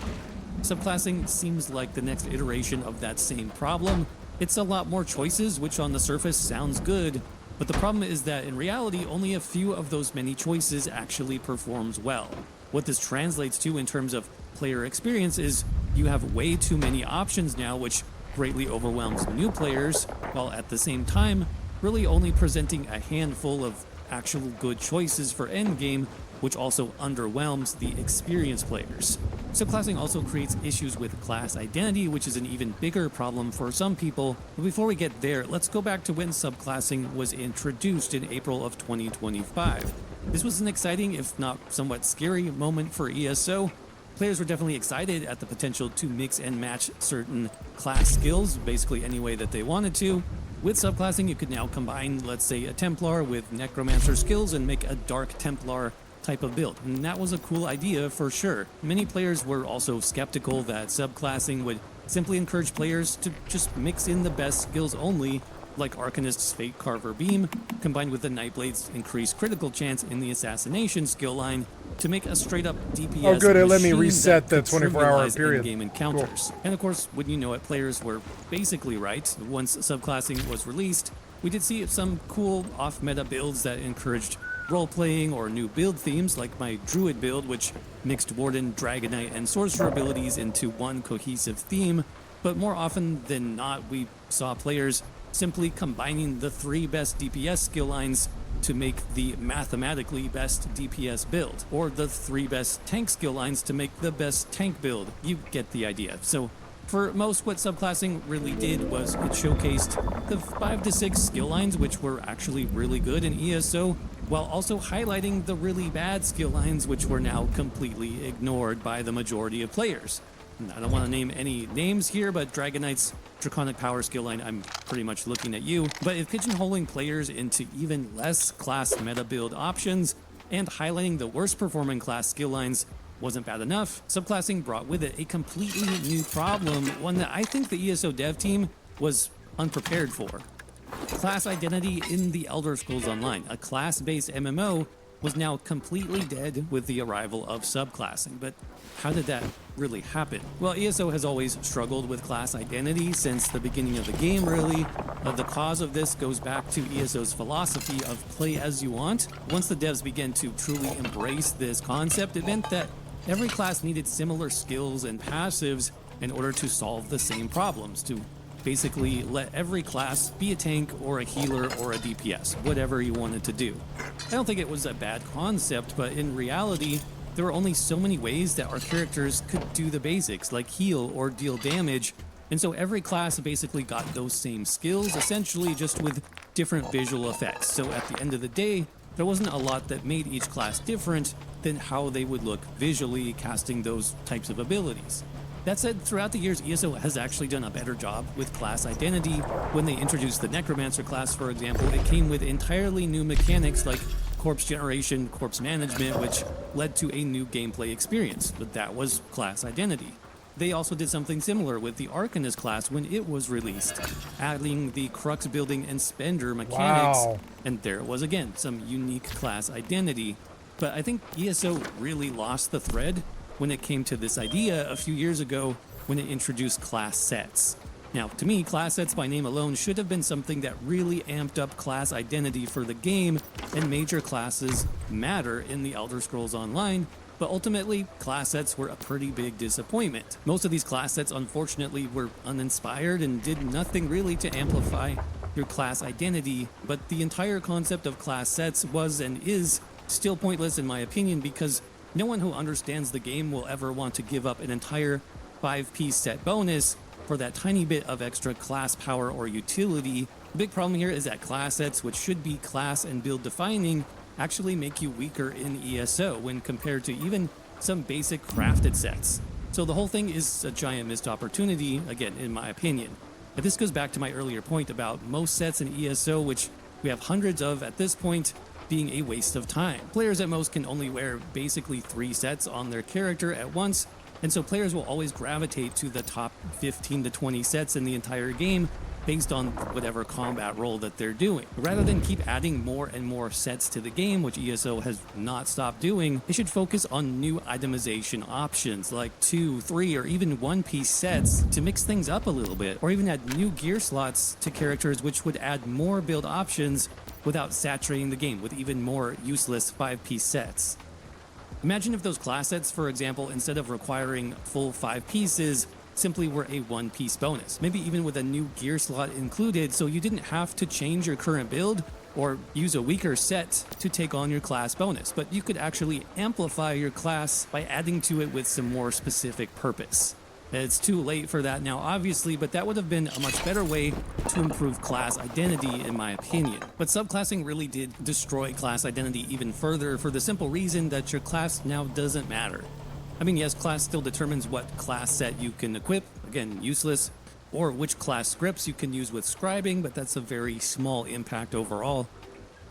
Subclassing seems like the next iteration of that same problem. It's a lot more choices, which on the surface sounds good, but the problem is that in reality, only a few of those many choices actually performs well. What this translates to in terms of player experience is you have way too many options now, which greatly overwhelms new players, while at the same time, really only presenting a handful of actual good choices for endgame, which also underwhelms the experienced players. Subclassing also creates issues with class identity, which is an even bigger problem for some people. But before we get there, let's go back to when subclassing was introduced in April of 2025. This was an exciting, if not somewhat scary, moment for ESO. Players were definitely excited at the potential to mix and match certain class skills, basically any way that they wanted to. With subclassing, you could now combine, let's say, a Templar with Necromancer skills and make a Dark Templar type of build, and that was a cool idea for sure. Many players were also skeptical that subclassing would simply encourage players to just mix in the best skills only, like Arcanist's Fate Carver Beam, combined with the Nightblade's increased critical chance in the Assassination skill line to make a straight-up DPS. Oh good, it let me machine reset that the could 24-hour trivialize period. in-game encounters. Cool. And of course, wouldn't you know it, players were basically right. Once subclassing was released, we did see some cool off-meta builds that encouraged role-playing or new build themes, like my Druid build, which mixed Warden, Dragon Knight, and Sorcerer abilities into one cohesive theme. But more often than not, we saw players simply combining the 3 best DPS skill lines to make the mathematically best DPS build, or the 3 best tank skill lines to make the best tank build. You get the idea. So for most, what subclassing really did was it showcased the 5 to 6 skill lines, which were actually really good in ESO, while also highlighting the really bad skill lines, which were now completely ignored by the majority of players. And I don't want to name any names here, but Dragon Knight's Draconic Power skill line, I'm pretty much looking at you. But if pigeonholing players into even less class meta build options and highlighting the worst performing class skill lines wasn't bad enough, subclassing brought with it a completely new problem, one that I think the ESO dev team was unprepared for. Class identity in the Elder Scrolls Online, a class-based MMO, was now completely dead with the arrival of subclassing. But how did that really happen? Well, ESO has always struggled with class identity since the beginning of the game, really. The cause of this goes back to ESO's philosophy of play as you want. Once the devs began to truly embrace this concept, it meant that every class needed similar skills and passives in order to solve the same problems, to basically let every class be a tank or a healer or a DPS, whatever you wanted to do. I don't think it was a bad concept, but in reality, there were only so many ways that our characters could do the basics, like heal or deal damage, and so every class basically got those same skills, essentially just with different visual effects. So at the end of the day, there wasn't a lot that made each class different than how they would look visually casting those types of abilities. That said, throughout the years, ESO has actually done a better job with class identity. When they introduced the Necromancer class, for example, it came with entirely new mechanics like corpse generation, corpse management, which led to a new gameplay experience, but that was class identity. They also did something similar with the Arcanist class when it was released, adding the crux building and spender mechanics, Wow. and there it was again, some unique class identity. But I think ESO really lost the thread when it came to this idea a few years ago when it introduced class sets. Now, to me, class sets by name alone should have been something that really amped up class identity for the game, and major classes matter in the Elder Scrolls Online, but ultimately, class sets were a pretty big disappointment. Most of these class sets, unfortunately, were uninspired and did nothing really to amplify your class identity, but the entire concept of class sets was and is still pointless in my opinion, because no one who understands the game will ever want to give up an entire 5-piece set bonus for that tiny bit of extra class power or utility. The big problem here is that class sets, which should be class and build defining, actually make you weaker in ESO when compared to even some basic crafted sets. So the whole thing is a giant missed opportunity, again, in my opinion. But this goes back to my earlier point about most sets in ESO, which we have hundreds of at this point, being a waste of time. Players at most can only wear basically 3 sets on their character at once, and so players will always gravitate to the top 15 to 20 sets in the entire game based on whatever combat role that they're doing. Rather than keep adding more and more sets to the game, which ESO has not stopped doing, they should focus on new itemization options like 2, 3, or even 1-piece sets to mix things up a little bit, or even add new gear slots to characters which would add more build options without saturating the game with even more useless 5-piece sets. Imagine if those class sets, for example, instead of requiring full 5 pieces, simply were a 1-piece bonus, maybe even with a new gear slot included, so you didn't have to change your current build or use a weaker set to take on your class bonus, but you could actually amplify your class by adding to it with some more specific purpose. It's too late for that now, obviously, but that would have been a much better way to improve class identity, in my opinion. But subclassing really did destroy class identity even further for the simple reason that your class now doesn't matter. I mean, yes, class still determines what class set you can equip, again, useless, or which class scripts you can use with scribing, but that's a very small impact overall.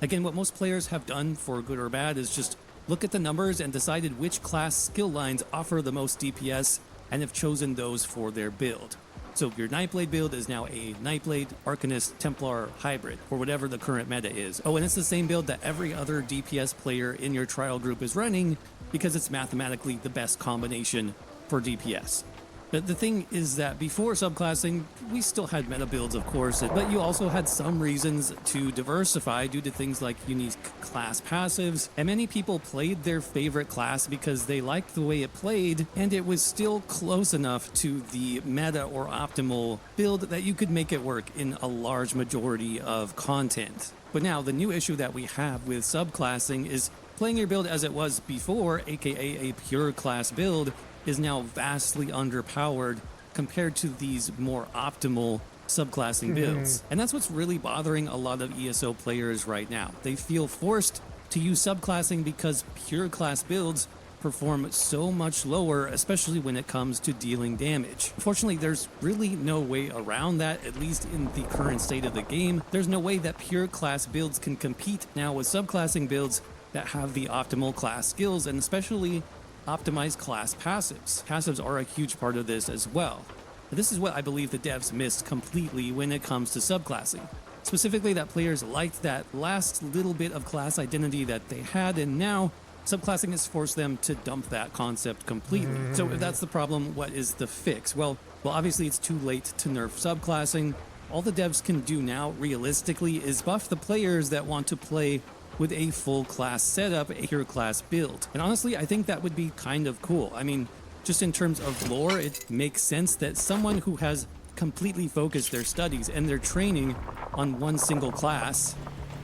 Again, what most players have done, for good or bad, is just look at the numbers and decided which class skill lines offer the most DPS, and have chosen those for their build. So your Nightblade build is now a Nightblade, Arcanist, Templar hybrid, or whatever the current meta is. Oh, and it's the same build that every other DPS player in your trial group is running, because it's mathematically the best combination for DPS. But the thing is that before subclassing, we still had meta builds, of course, but you also had some reasons to diversify due to things like unique class passives, and many people played their favorite class because they liked the way it played, and it was still close enough to the meta or optimal build that you could make it work in a large majority of content. But now, the new issue that we have with subclassing is playing your build as it was before, aka a pure class build, is now vastly underpowered compared to these more optimal subclassing builds. And that's what's really bothering a lot of ESO players right now. They feel forced to use subclassing because pure class builds perform so much lower, especially when it comes to dealing damage. Unfortunately, there's really no way around that, at least in the current state of the game. There's no way that pure class builds can compete now with subclassing builds that have the optimal class skills, and especially optimized class passives. Passives are a huge part of this as well. But this is what I believe the devs missed completely when it comes to subclassing. Specifically, that players liked that last little bit of class identity that they had, and now subclassing has forced them to dump that concept completely. So if that's the problem, what is the fix? Well, obviously it's too late to nerf subclassing. All the devs can do now, realistically, is buff the players that want to play with a full class setup, a pure class build. And honestly, I think that would be kind of cool. I mean, just in terms of lore, it makes sense that someone who has completely focused their studies and their training on one single class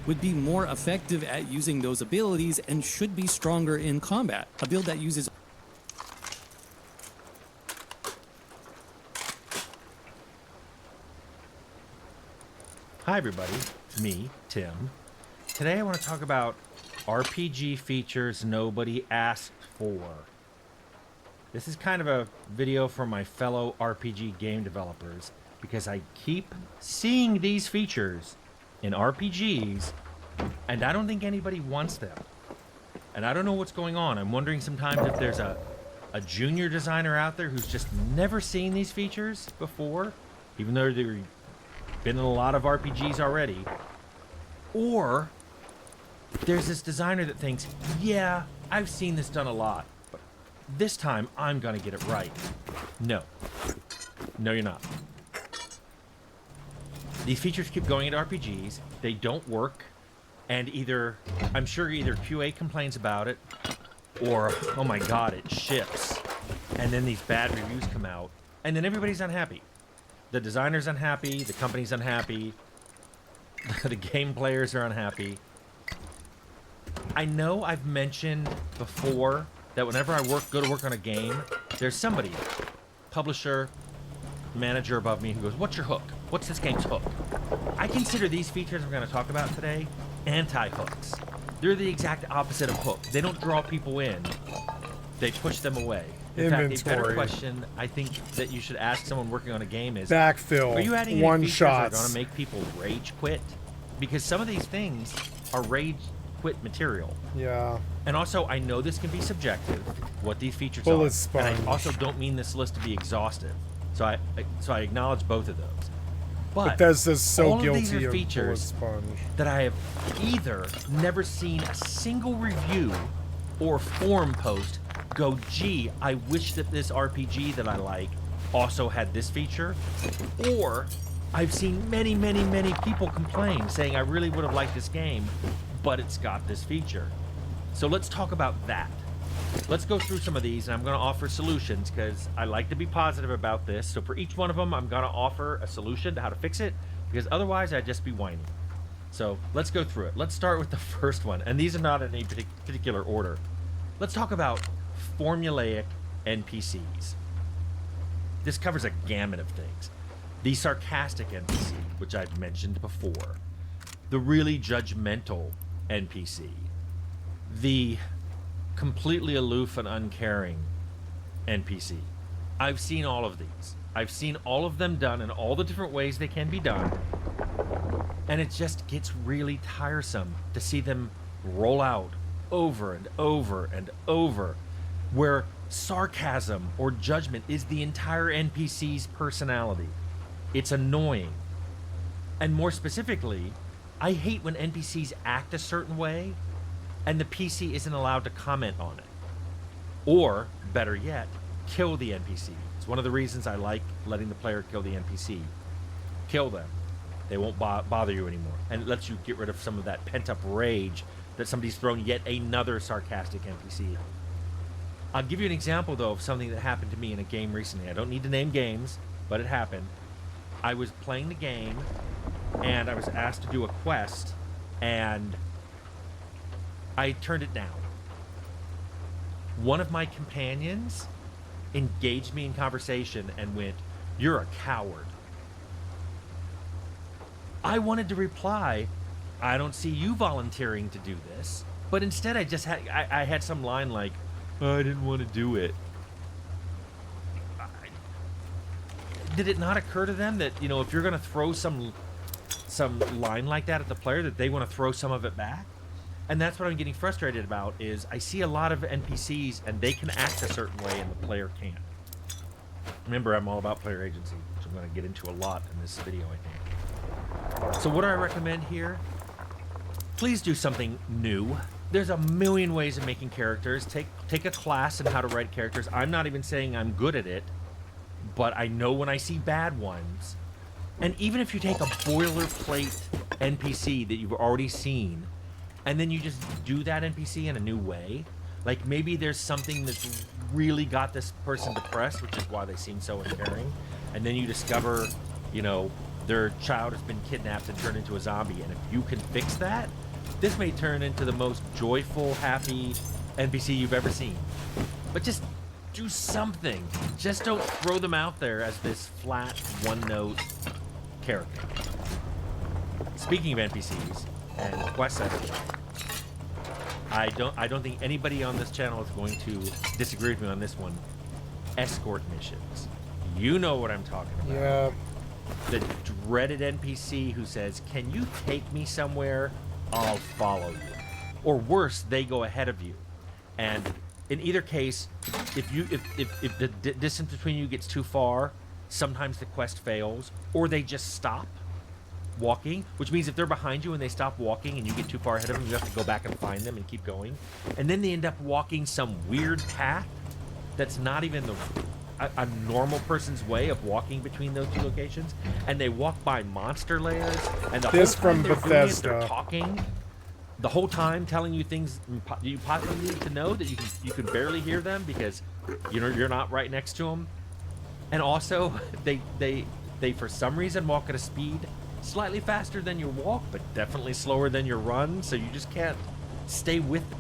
would be more effective at using those abilities and should be stronger in combat. A build that uses Hi everybody, me, Tim. Today I want to talk about RPG features nobody asked for. This is kind of a video for my fellow RPG game developers because I keep seeing these features in RPGs and I don't think anybody wants them. And I don't know what's going on. I'm wondering sometimes if there's a junior designer out there who's just never seen these features before, even though they've been in a lot of RPGs already. Or there's this designer that thinks, yeah, I've seen this done a lot, but this time I'm gonna get it right. No. No, you're not. These features keep going into RPGs, they don't work, and I'm sure either QA complains about it, or, oh my god, it ships. And then these bad reviews come out, and then everybody's unhappy. The designer's unhappy, the company's unhappy, the game players are unhappy. I know I've mentioned before that whenever I go to work on a game, there's somebody, publisher, manager above me who goes, what's your hook? What's this game's hook? I consider these features I'm going to talk about today anti-hooks. They're the exact opposite of hook. They don't draw people in. They push them away. In fact, a better question I think that you should ask someone working on a game is, backfill. Are you adding one any features shots that are going to make people rage quit? Because some of these things are rage quit material. Yeah. And also, I know this can be subjective, what these features Bullet are. sponge. And I also don't mean this list to be exhaustive. So I acknowledge both of those. But Bethesda's so all of these guilty are of features bullet sponge. that I have either never seen a single review or forum post go, gee, I wish that this RPG that I like also had this feature, or I've seen many, many, many people complain saying I really would have liked this game, but it's got this feature. So let's talk about that. Let's go through some of these, and I'm going to offer solutions because I like to be positive about this. So for each one of them, I'm going to offer a solution to how to fix it, because otherwise I'd just be whining. So let's go through it. Let's start with the first one, and these are not in any particular order. Let's talk about formulaic NPCs. This covers a gamut of things. The sarcastic NPC, which I've mentioned before. The really judgmental NPC. The completely aloof and uncaring NPC. I've seen all of these. I've seen all of them done in all the different ways they can be done. And it just gets really tiresome to see them roll out over and over and over, where sarcasm or judgment is the entire NPC's personality. It's annoying. And more specifically, I hate when NPCs act a certain way and the PC isn't allowed to comment on it. Or, better yet, kill the NPC. It's one of the reasons I like letting the player kill the NPC. Kill them. They won't bother you anymore. And it lets you get rid of some of that pent-up rage that somebody's thrown yet another sarcastic NPC. I'll give you an example, though, of something that happened to me in a game recently. I don't need to name games, but it happened. I was playing the game, and I was asked to do a quest, and I turned it down. One of my companions engaged me in conversation and went, "You're a coward." I wanted to reply, "I don't see you volunteering to do this." But instead I had some line like, "I didn't want to do it." Did it not occur to them that, if you're going to throw some line like that at the player, that they want to throw some of it back? And that's what I'm getting frustrated about, is I see a lot of NPCs and they can act a certain way and the player can't. Remember, I'm all about player agency, which I'm going to get into a lot in this video, I think. So what do I recommend here? Please do something new. There's a million ways of making characters. Take a class in how to write characters. I'm not even saying I'm good at it, but I know when I see bad ones. And even if you take a boilerplate NPC that you've already seen and then you just do that NPC in a new way. Like maybe there's something that's really got this person depressed, which is why they seem so uncaring. And then you discover, you know, their child has been kidnapped and turned into a zombie. And if you can fix that, this may turn into the most joyful, happy NPC you've ever seen. But just do something. Just don't throw them out there as this flat, one-note character. Speaking of NPCs and quests, I don't think anybody on this channel is going to disagree with me on this one. Escort missions. You know what I'm talking about. Yeah. The dreaded NPC who says, "Can you take me somewhere? I'll follow you." Or worse, they go ahead of you. And in either case, if the distance between you gets too far, sometimes the quest fails, or they just stop walking, which means if they're behind you and they stop walking and you get too far ahead of them, you have to go back and find them and keep going. And then they end up walking some weird path that's not even a normal person's way of walking between those two locations, and they walk by monster lairs, and the This whole time from they're doing it, Bethesda. they're talking the whole time, telling you things you possibly need to know that you can barely hear them because you're not right next to them. And also they for some reason walk at a speed slightly faster than your walk, but definitely slower than your run, so you just can't stay with them.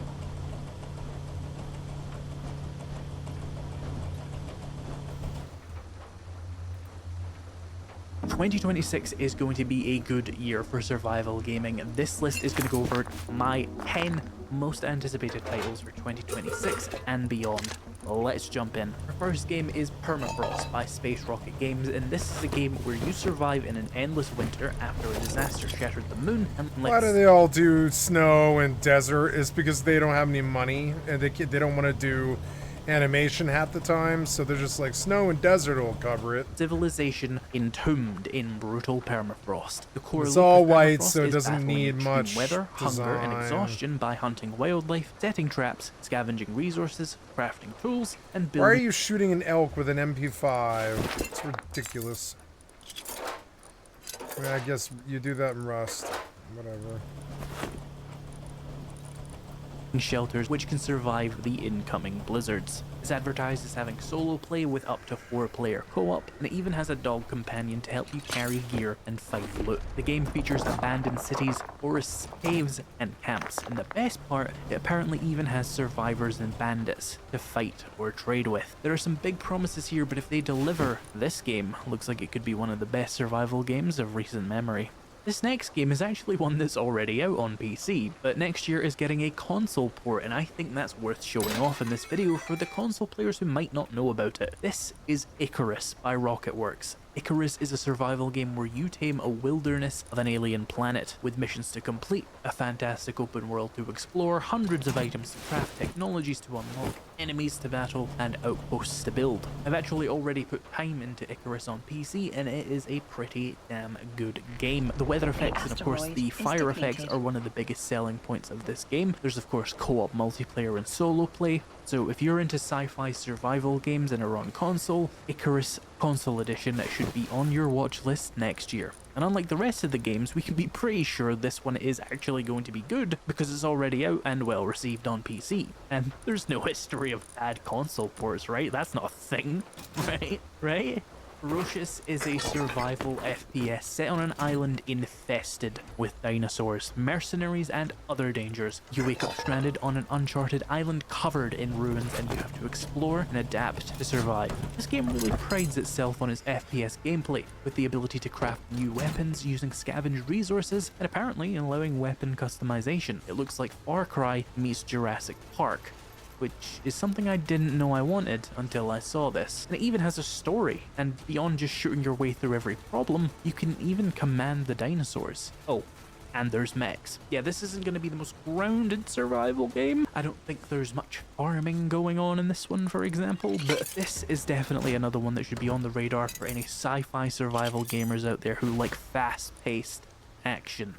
2026 is going to be a good year for survival gaming. This list is going to go over my 10 most anticipated titles for 2026 and beyond. Let's jump in. Our first game is Permafrost by Space Rocket Games, and this is a game where you survive in an endless winter after a disaster shattered the moon and Why do they all do snow and desert? It's because they don't have any money and they don't want to do animation half the time, so they're just like, snow and desert will cover it. civilization entombed in brutal permafrost. The core It's look all of white, permafrost so it is doesn't battling need extreme much weather, hunger, and design. exhaustion by hunting wildlife, setting traps, scavenging resources, crafting tools, and Why are building. you shooting an elk with an MP5? It's ridiculous. I mean, I guess you do that in Rust. Whatever. Shelters which can survive the incoming blizzards. It's advertised as having solo play with up to 4-player co-op, and it even has a dog companion to help you carry gear and fight loot. The game features abandoned cities, forests, caves, and camps, and the best part, it apparently even has survivors and bandits to fight or trade with. There are some big promises here, but if they deliver, this game looks like it could be one of the best survival games of recent memory. This next game is actually one that's already out on PC, but next year is getting a console port, and I think that's worth showing off in this video for the console players who might not know about it. This is Icarus by Rocketworks. Icarus is a survival game where you tame a wilderness of an alien planet, with missions to complete, a fantastic open world to explore, hundreds of items to craft, technologies to unlock, enemies to battle, and outposts to build. I've actually already put time into Icarus on PC, and it is a pretty damn good game. The weather effects and of course the fire effects are one of the biggest selling points of this game. There's of course co-op multiplayer and solo play, so if you're into sci-fi survival games and are on console, Icarus Console Edition should be on your watch list next year. And unlike the rest of the games, we can be pretty sure this one is actually going to be good because it's already out and well received on PC. And there's no history of bad console ports, right? That's not a thing, right? Ferocious is a survival FPS set on an island infested with dinosaurs, mercenaries, and other dangers. You wake up stranded on an uncharted island covered in ruins, and you have to explore and adapt to survive. This game really prides itself on its FPS gameplay, with the ability to craft new weapons using scavenged resources, and apparently allowing weapon customization. It looks like Far Cry meets Jurassic Park, which is something I didn't know I wanted until I saw this. And it even has a story, and beyond just shooting your way through every problem, you can even command the dinosaurs. Oh, and there's mechs. Yeah, this isn't going to be the most grounded survival game. I don't think there's much farming going on in this one, for example, but this is definitely another one that should be on the radar for any sci-fi survival gamers out there who like fast-paced action.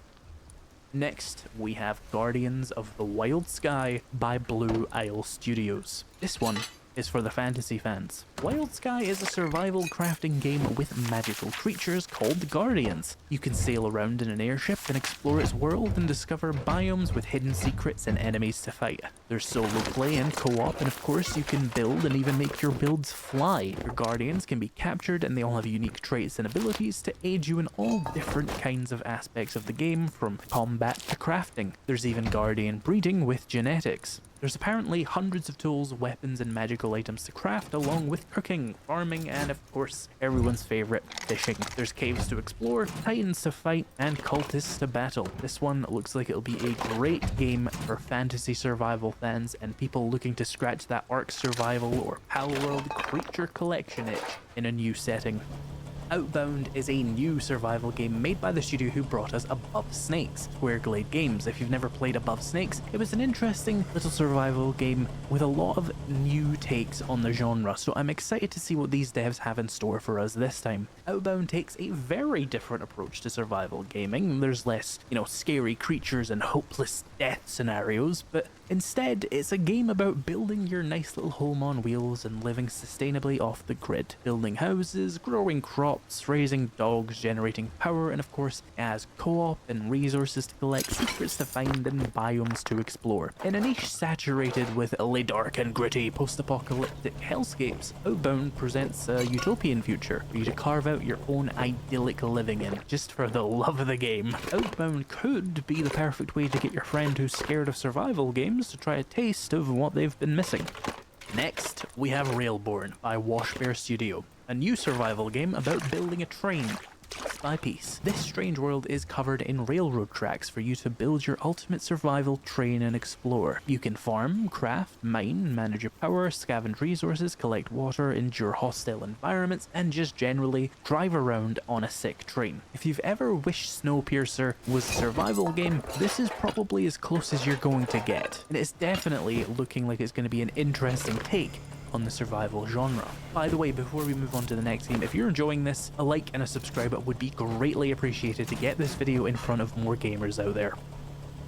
Next, we have Guardians of the Wild Sky by Blue Isle Studios. This one is for the fantasy fans. Wild Sky is a survival crafting game with magical creatures called Guardians. You can sail around in an airship and explore its world and discover biomes with hidden secrets and enemies to fight. There's solo play and co-op, and of course you can build and even make your builds fly. Your Guardians can be captured and they all have unique traits and abilities to aid you in all different kinds of aspects of the game, from combat to crafting. There's even Guardian breeding with genetics. There's apparently hundreds of tools, weapons, and magical items to craft, along with cooking, farming, and of course, everyone's favorite, fishing. There's caves to explore, titans to fight, and cultists to battle. This one looks like it'll be a great game for fantasy survival fans and people looking to scratch that Ark Survival or Palworld creature collection itch in a new setting. Outbound is a new survival game made by the studio who brought us Above Snakes, Squareglade Games. If you've never played Above Snakes, it was an interesting little survival game with a lot of new takes on the genre, so I'm excited to see what these devs have in store for us this time. Outbound takes a very different approach to survival gaming. There's less, scary creatures and hopeless death scenarios, but instead, it's a game about building your nice little home on wheels and living sustainably off the grid. Building houses, growing crops, raising dogs, generating power, and of course, it has co-op and resources to collect, secrets to find, and biomes to explore. In a niche saturated with dark and gritty post-apocalyptic hellscapes, Outbound presents a utopian future for you to carve out your own idyllic living in, just for the love of the game. Outbound could be the perfect way to get your friend who's scared of survival games to try a taste of what they've been missing. Next, we have Railborn by Washbear Studio, a new survival game about building a train piece by piece. This strange world is covered in railroad tracks for you to build your ultimate survival train and explore. You can farm, craft, mine, manage your power, scavenge resources, collect water, endure hostile environments, and just generally drive around on a sick train. If you've ever wished Snowpiercer was a survival game, this is probably as close as you're going to get. And it's definitely looking like it's going to be an interesting take on the survival genre. By the way, before we move on to the next game, if you're enjoying this, a like and a subscribe would be greatly appreciated to get this video in front of more gamers out there.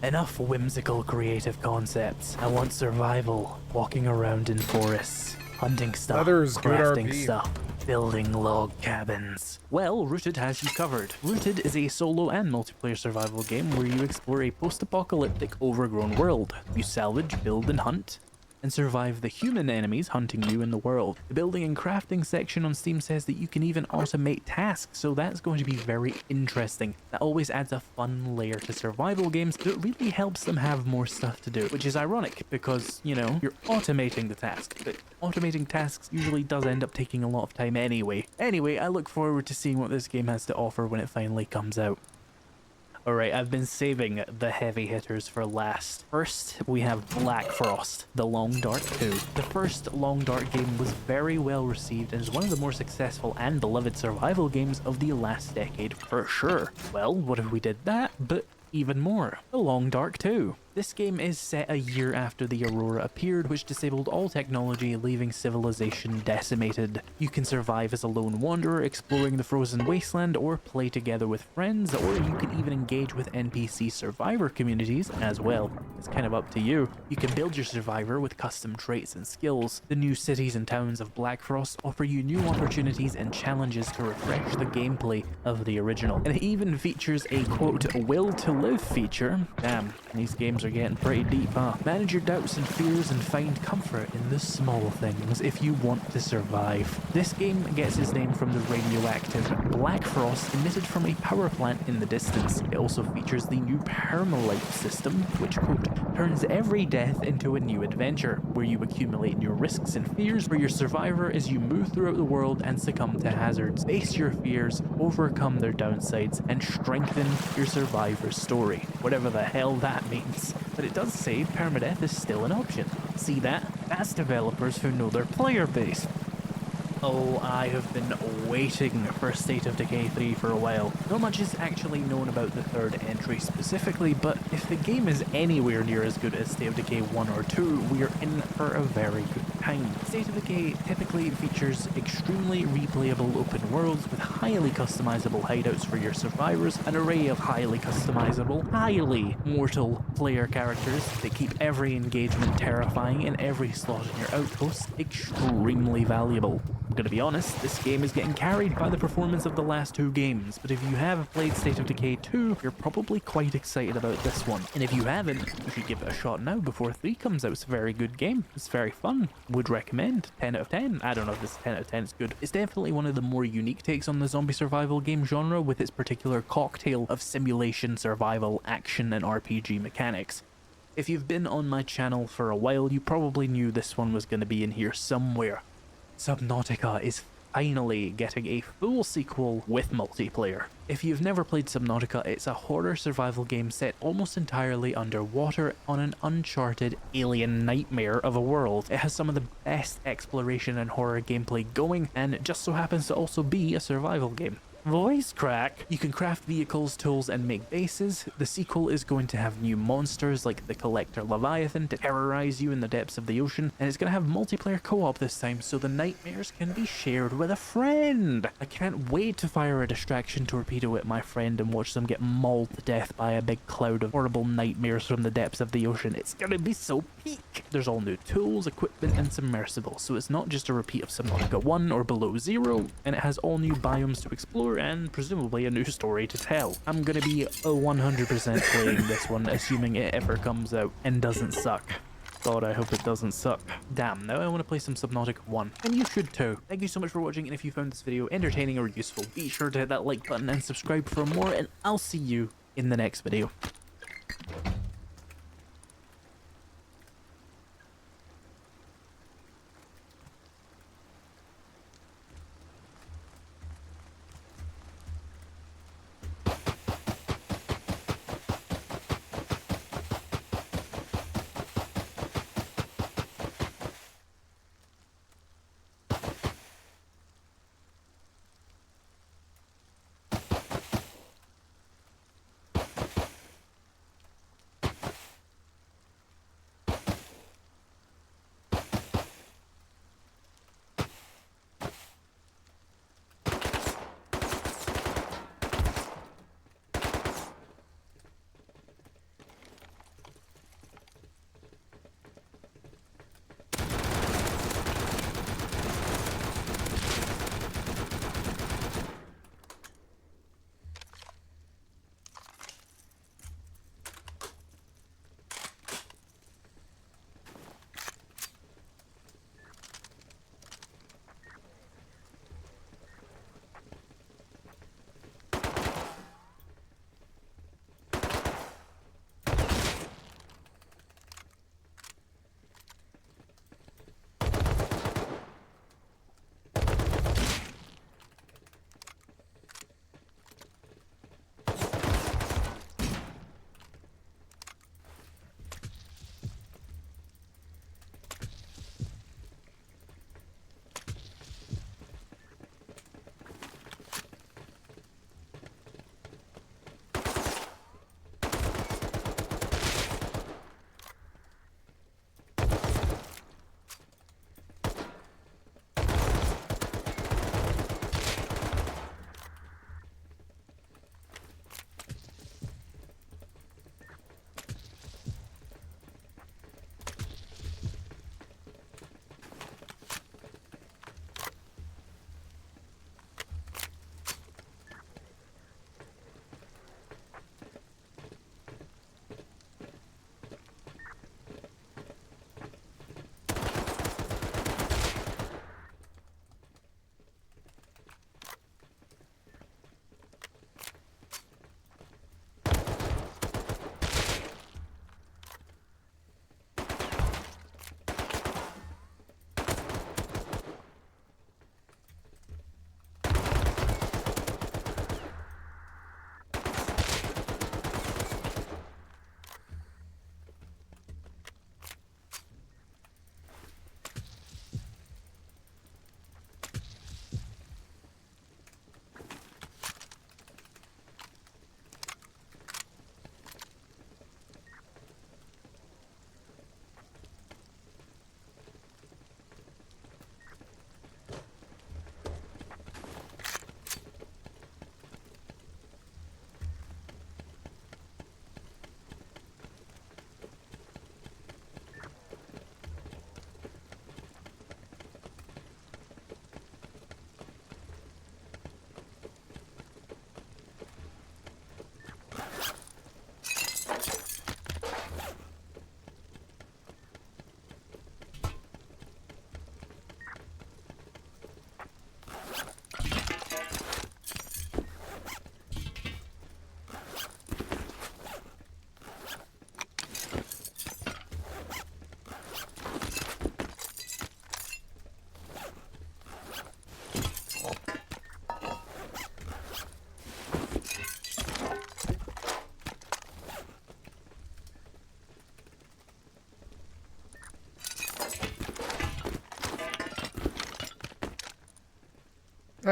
Enough whimsical creative concepts. I want survival. Walking around in forests, hunting stuff, crafting stuff, building log cabins. Well, Rooted has you covered. Rooted is a solo and multiplayer survival game where you explore a post-apocalyptic overgrown world. You salvage, build, and hunt, and survive the human enemies hunting you in the world. The building and crafting section on Steam says that you can even automate tasks, so that's going to be very interesting. That always adds a fun layer to survival games, but it really helps them have more stuff to do, which is ironic because, you're automating the task, but automating tasks usually does end up taking a lot of time anyway. Anyway, I look forward to seeing what this game has to offer when it finally comes out. Alright, I've been saving the heavy hitters for last. First, we have Black Frost, The Long Dark 2. The first Long Dark game was very well received and is one of the more successful and beloved survival games of the last decade for sure. Well, what if we did that, but even more? The Long Dark 2. This game is set a year after the Aurora appeared, which disabled all technology, leaving civilization decimated. You can survive as a lone wanderer exploring the frozen wasteland, or play together with friends, or you can even engage with NPC survivor communities as well. It's kind of up to you. You can build your survivor with custom traits and skills. The new cities and towns of Black Frost offer you new opportunities and challenges to refresh the gameplay of the original. And it even features a quote, will to live feature. Damn, these games are getting pretty deep, huh? Manage your doubts and fears and find comfort in the small things if you want to survive. This game gets its name from the radioactive black frost emitted from a power plant in the distance. It also features the new permalife system, which, quote, turns every death into a new adventure, where you accumulate new risks and fears for your survivor as you move throughout the world and succumb to hazards. Face your fears, overcome their downsides, and strengthen your survivor's story. Whatever the hell that means. But it does say permadeath is still an option. See that? That's developers who know their player base. Oh, I have been waiting for State of Decay 3 for a while. Not much is actually known about the third entry specifically, but if the game is anywhere near as good as State of Decay 1 or 2, we are in for a very good time. State of Decay typically features extremely replayable open worlds with highly customizable hideouts for your survivors, an array of highly customizable, highly mortal player characters that keep every engagement terrifying and every slot in your outpost extremely valuable. I'm gonna be honest, this game is getting carried by the performance of the last two games, but if you have played State of Decay 2, you're probably quite excited about this one. And if you haven't, you should give it a shot now before 3 comes out. It's a very good game. It's very fun. Would recommend. 10 out of 10. I don't know if this 10 out of 10 is good. It's definitely one of the more unique takes on the zombie survival game genre with its particular cocktail of simulation, survival, action, and RPG mechanics. If you've been on my channel for a while, you probably knew this one was going to be in here somewhere. Subnautica is finally getting a full sequel with multiplayer. If you've never played Subnautica, it's a horror survival game set almost entirely underwater on an uncharted alien nightmare of a world. It has some of the best exploration and horror gameplay going, and it just so happens to also be a survival game. Voice crack! You can craft vehicles, tools, and make bases. The sequel is going to have new monsters like the Collector Leviathan to terrorize you in the depths of the ocean, and it's going to have multiplayer co-op this time so the nightmares can be shared with a friend. I can't wait to fire a distraction torpedo at my friend and watch them get mauled to death by a big cloud of horrible nightmares from the depths of the ocean. It's going to be so peak! There's all new tools, equipment, and submersibles, so it's not just a repeat of Subnautica 1 or Below Zero, and it has all new biomes to explore and presumably a new story to tell. I'm gonna be 100% playing this one, assuming it ever comes out and doesn't suck. God, I hope it doesn't suck. Damn, now I want to play some Subnautica 1. And you should too. Thank you so much for watching, and if you found this video entertaining or useful, be sure to hit that like button and subscribe for more, and I'll see you in the next video.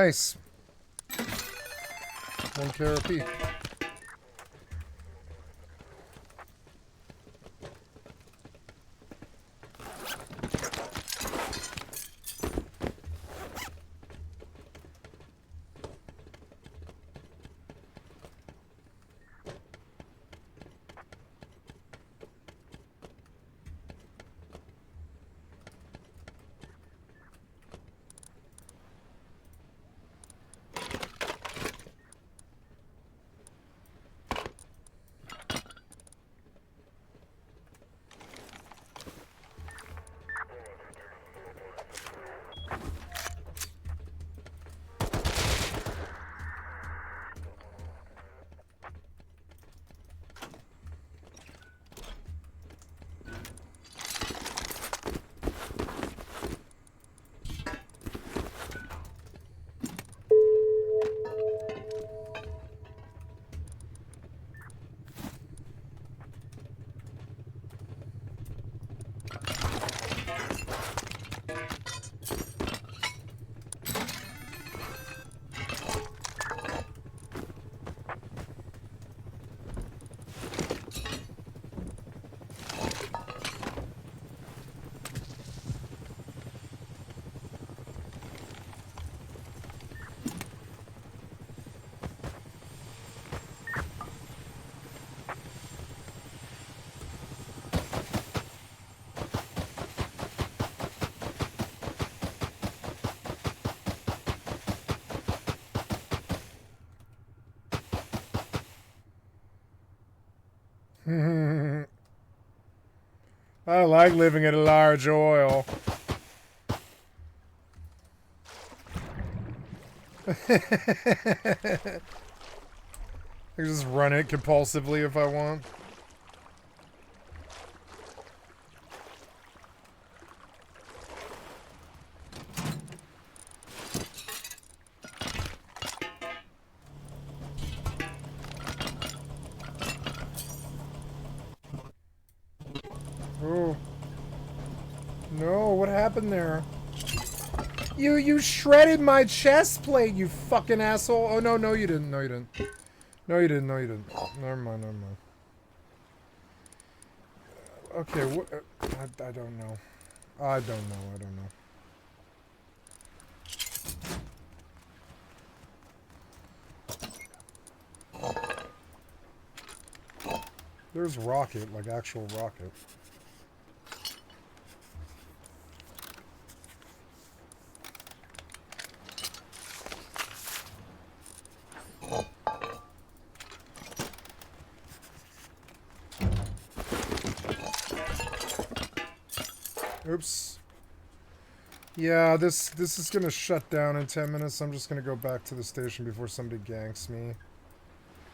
Nice. 1 KRP. I like living in a large oil. I can just run it compulsively if I want. Oh. No, what happened there? You shredded my chest plate, you fucking asshole. Oh, no, no, you didn't. No, you didn't. No, you didn't. No, you didn't. Never mind, never mind. Okay, what? I don't know. I don't know. I don't know. There's rocket, like actual rocket. Oops. Yeah, this is gonna shut down in 10 minutes. I'm just gonna go back to the station before somebody ganks me.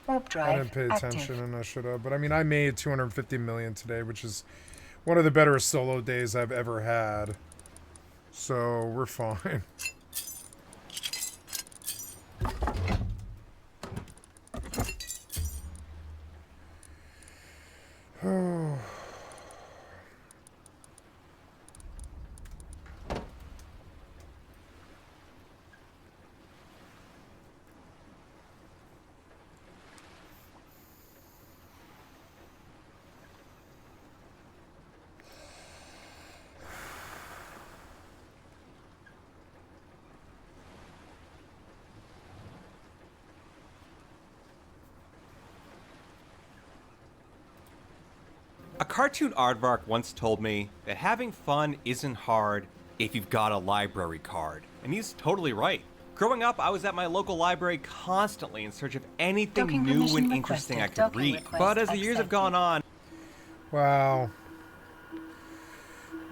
Warp drive I didn't pay attention active. and I should have. But I mean, I made 250 million today, which is one of the better solo days I've ever had. So we're fine. Oh. A cartoon aardvark once told me that having fun isn't hard if you've got a library card. And he's totally right. Growing up, I was at my local library constantly in search of anything Docking new permission and interesting I requested. could Docking read. request But as the years have accepted. gone on... Wow.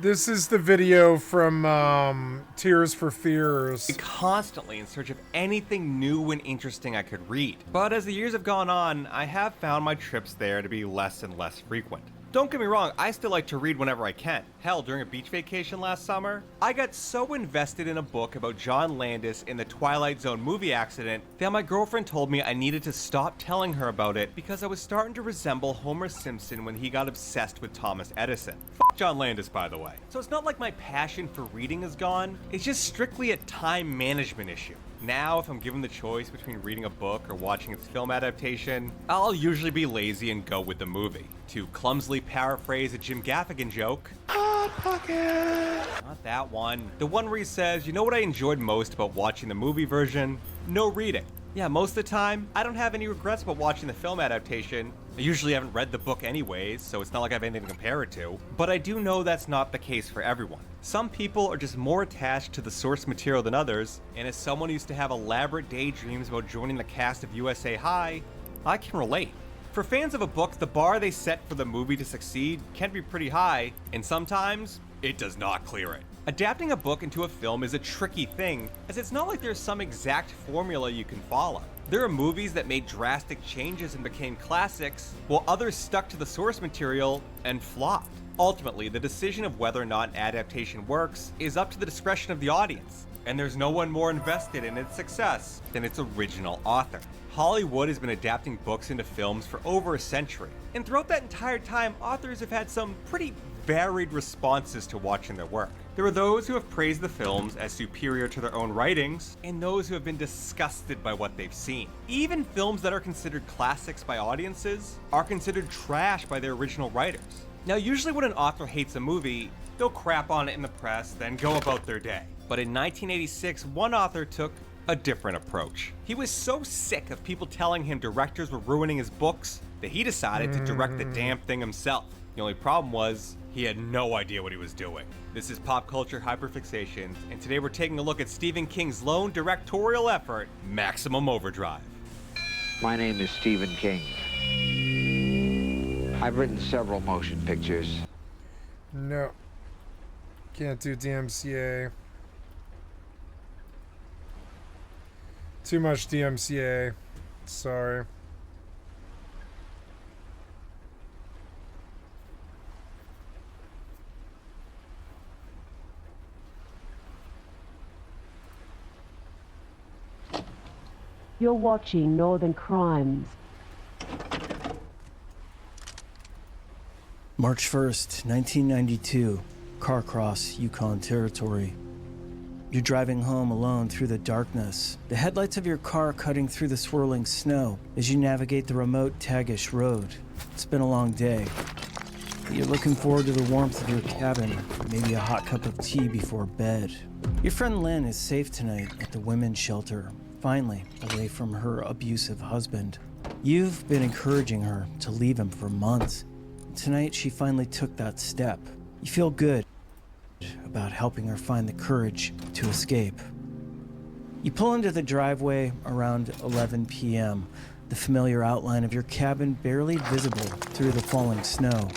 This is the video from Tears for Fears. Constantly in search of anything new and interesting I could read. But as the years have gone on, I have found my trips there to be less and less frequent. Don't get me wrong, I still like to read whenever I can. Hell, during a beach vacation last summer, I got so invested in a book about John Landis in the Twilight Zone movie accident that my girlfriend told me I needed to stop telling her about it because I was starting to resemble Homer Simpson when he got obsessed with Thomas Edison. F John Landis, by the way. So it's not like my passion for reading is gone, it's just strictly a time management issue. Now, if I'm given the choice between reading a book or watching its film adaptation, I'll usually be lazy and go with the movie. To clumsily paraphrase a Jim Gaffigan joke, Hot Pocket! Not that one. The one where he says, you know what I enjoyed most about watching the movie version? No reading. Yeah, most of the time, I don't have any regrets about watching the film adaptation. I usually haven't read the book anyways, so it's not like I have anything to compare it to. But I do know that's not the case for everyone. Some people are just more attached to the source material than others, and as someone who used to have elaborate daydreams about joining the cast of USA High, I can relate. For fans of a book, the bar they set for the movie to succeed can be pretty high, and sometimes it does not clear it. Adapting a book into a film is a tricky thing, as it's not like there's some exact formula you can follow. There are movies that made drastic changes and became classics, while others stuck to the source material and flopped. Ultimately, the decision of whether or not an adaptation works is up to the discretion of the audience, and there's no one more invested in its success than its original author. Hollywood has been adapting books into films for over a century, and throughout that entire time, authors have had some pretty varied responses to watching their work. There are those who have praised the films as superior to their own writings, and those who have been disgusted by what they've seen. Even films that are considered classics by audiences are considered trash by their original writers. Now, usually when an author hates a movie, they'll crap on it in the press, then go about their day. But in 1986, one author took a different approach. He was so sick of people telling him directors were ruining his books that he decided to direct the damn thing himself. The only problem was, he had no idea what he was doing. This is Pop Culture Hyperfixations, and today we're taking a look at Stephen King's lone directorial effort, Maximum Overdrive. My name is Stephen King. I've written several motion pictures. No. Can't do DMCA. Too much DMCA. Sorry. You're watching Northern Crimes. March 1st, 1992, Carcross, Yukon Territory. You're driving home alone through the darkness, the headlights of your car cutting through the swirling snow as you navigate the remote Tagish Road. It's been a long day. You're looking forward to the warmth of your cabin, maybe a hot cup of tea before bed. Your friend Lynn is safe tonight at the women's shelter, finally away from her abusive husband. You've been encouraging her to leave him for months. Tonight she finally took that step. You feel good about helping her find the courage to escape. You pull into the driveway around 11 p.m., the familiar outline of your cabin barely visible through the falling snow.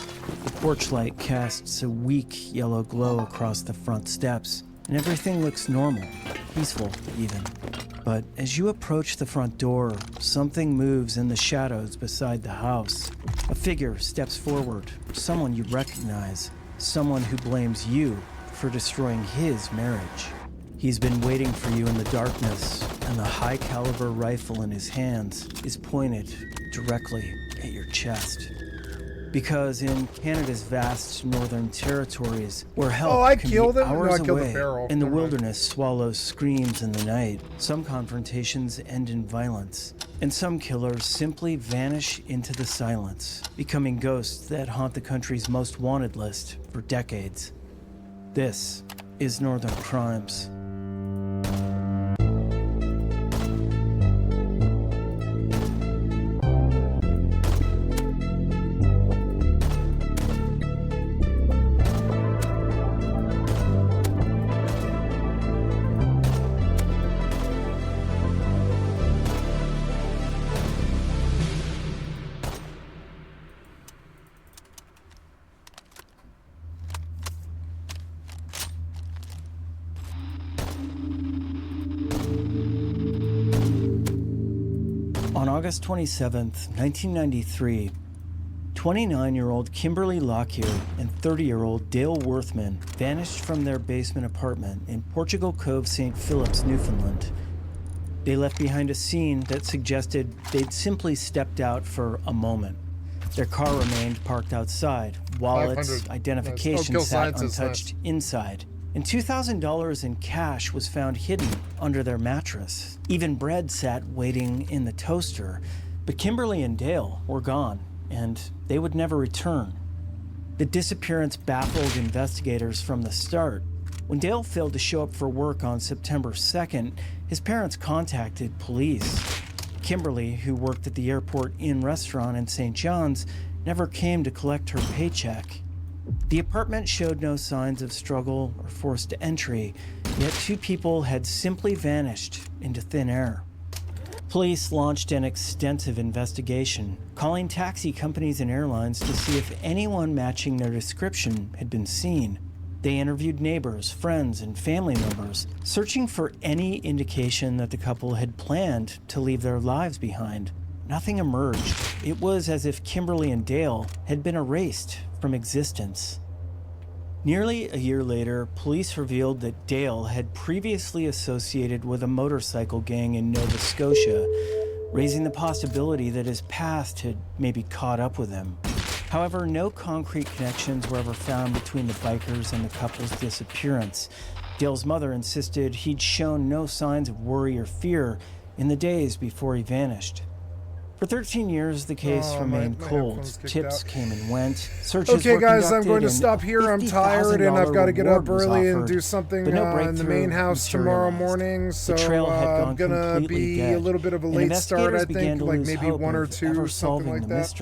The porch light casts a weak yellow glow across the front steps, and everything looks normal, peaceful even. But as you approach the front door, something moves in the shadows beside the house. A figure steps forward, someone you recognize, someone who blames you for destroying his marriage. He's been waiting for you in the darkness, and the high-caliber rifle in his hands is pointed directly at your chest. Because in Canada's vast northern territories, where help can be hours away, and the wilderness swallows screams in the night, some confrontations end in violence, and some killers simply vanish into the silence, becoming ghosts that haunt the country's most wanted list for decades. This is Northern Crimes. On August 27th, 1993, 29-year-old Kimberly Lockyer and 30-year-old Dale Worthman vanished from their basement apartment in Portugal Cove, St. Philip's, Newfoundland. They left behind a scene that suggested they'd simply stepped out for a moment. Their car remained parked outside, wallets, identification sat untouched inside, and $2,000 in cash was found hidden under their mattress. Even bread sat waiting in the toaster, but Kimberly and Dale were gone, and they would never return. The disappearance baffled investigators from the start. When Dale failed to show up for work on September 2nd, his parents contacted police. Kimberly, who worked at the Airport Inn restaurant in St. John's, never came to collect her paycheck. The apartment showed no signs of struggle or forced entry, yet 2 people had simply vanished into thin air. Police launched an extensive investigation, calling taxi companies and airlines to see if anyone matching their description had been seen. They interviewed neighbors, friends, and family members, searching for any indication that the couple had planned to leave their lives behind. Nothing emerged. It was as if Kimberly and Dale had been erased from existence. Nearly a year later, police revealed that Dale had previously associated with a motorcycle gang in Nova Scotia, raising the possibility that his past had maybe caught up with him. However, no concrete connections were ever found between the bikers and the couple's disappearance. Dale's mother insisted he'd shown no signs of worry or fear in the days before he vanished. For 13 years, the case remained cold. Tips came and went. Searches okay, were guys, I'm going to conducted, stop here. I'm tired, and I've got to get up early and do something in the main house tomorrow morning. So I'm going to be a little bit of a late start, I think, like maybe 1 or 2 or something like that.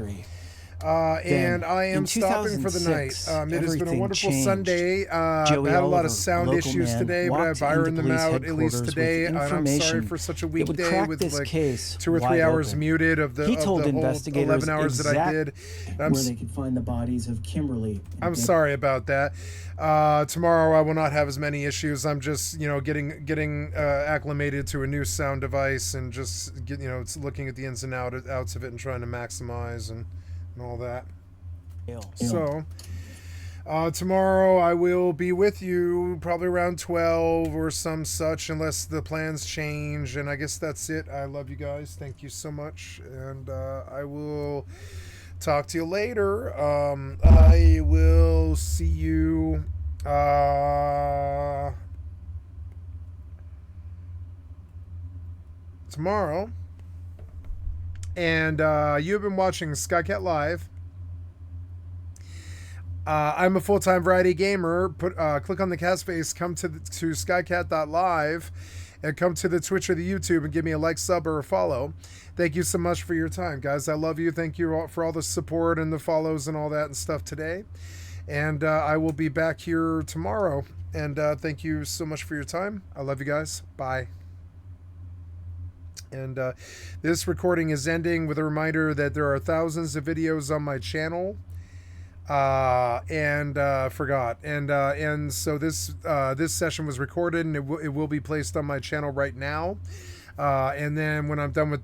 And I am stopping for the night. It has been a wonderful Sunday. I had a lot of sound issues today, but I've ironed them out at least today. And I'm sorry for such a weekday with like 2 or 3 hours muted of the whole 11 hours that I did. Where they could find the bodies of Kimberly. I'm sorry about that. Tomorrow I will not have as many issues. I'm just, getting acclimated to a new sound device and just it's looking at the ins and outs of it and trying to maximize and all that. So tomorrow I will be with you probably around 12 or some such, unless the plans change, and I guess that's it. I love you guys. Thank you so much, and I will talk to you later. I will see you tomorrow. And you've been watching Skycat Live. I'm a full-time variety gamer. Click on the cat space, come to skycat.live, and come to the Twitch or the YouTube and give me a like, sub, or a follow. Thank you so much for your time, guys. I love you. Thank you all for all the support and the follows and all that and stuff today. And I will be back here tomorrow. And thank you so much for your time. I love you guys. Bye. And this recording is ending with a reminder that there are thousands of videos on my channel. Forgot. And so this session was recorded, and it will be placed on my channel right now. And then when I'm done with that,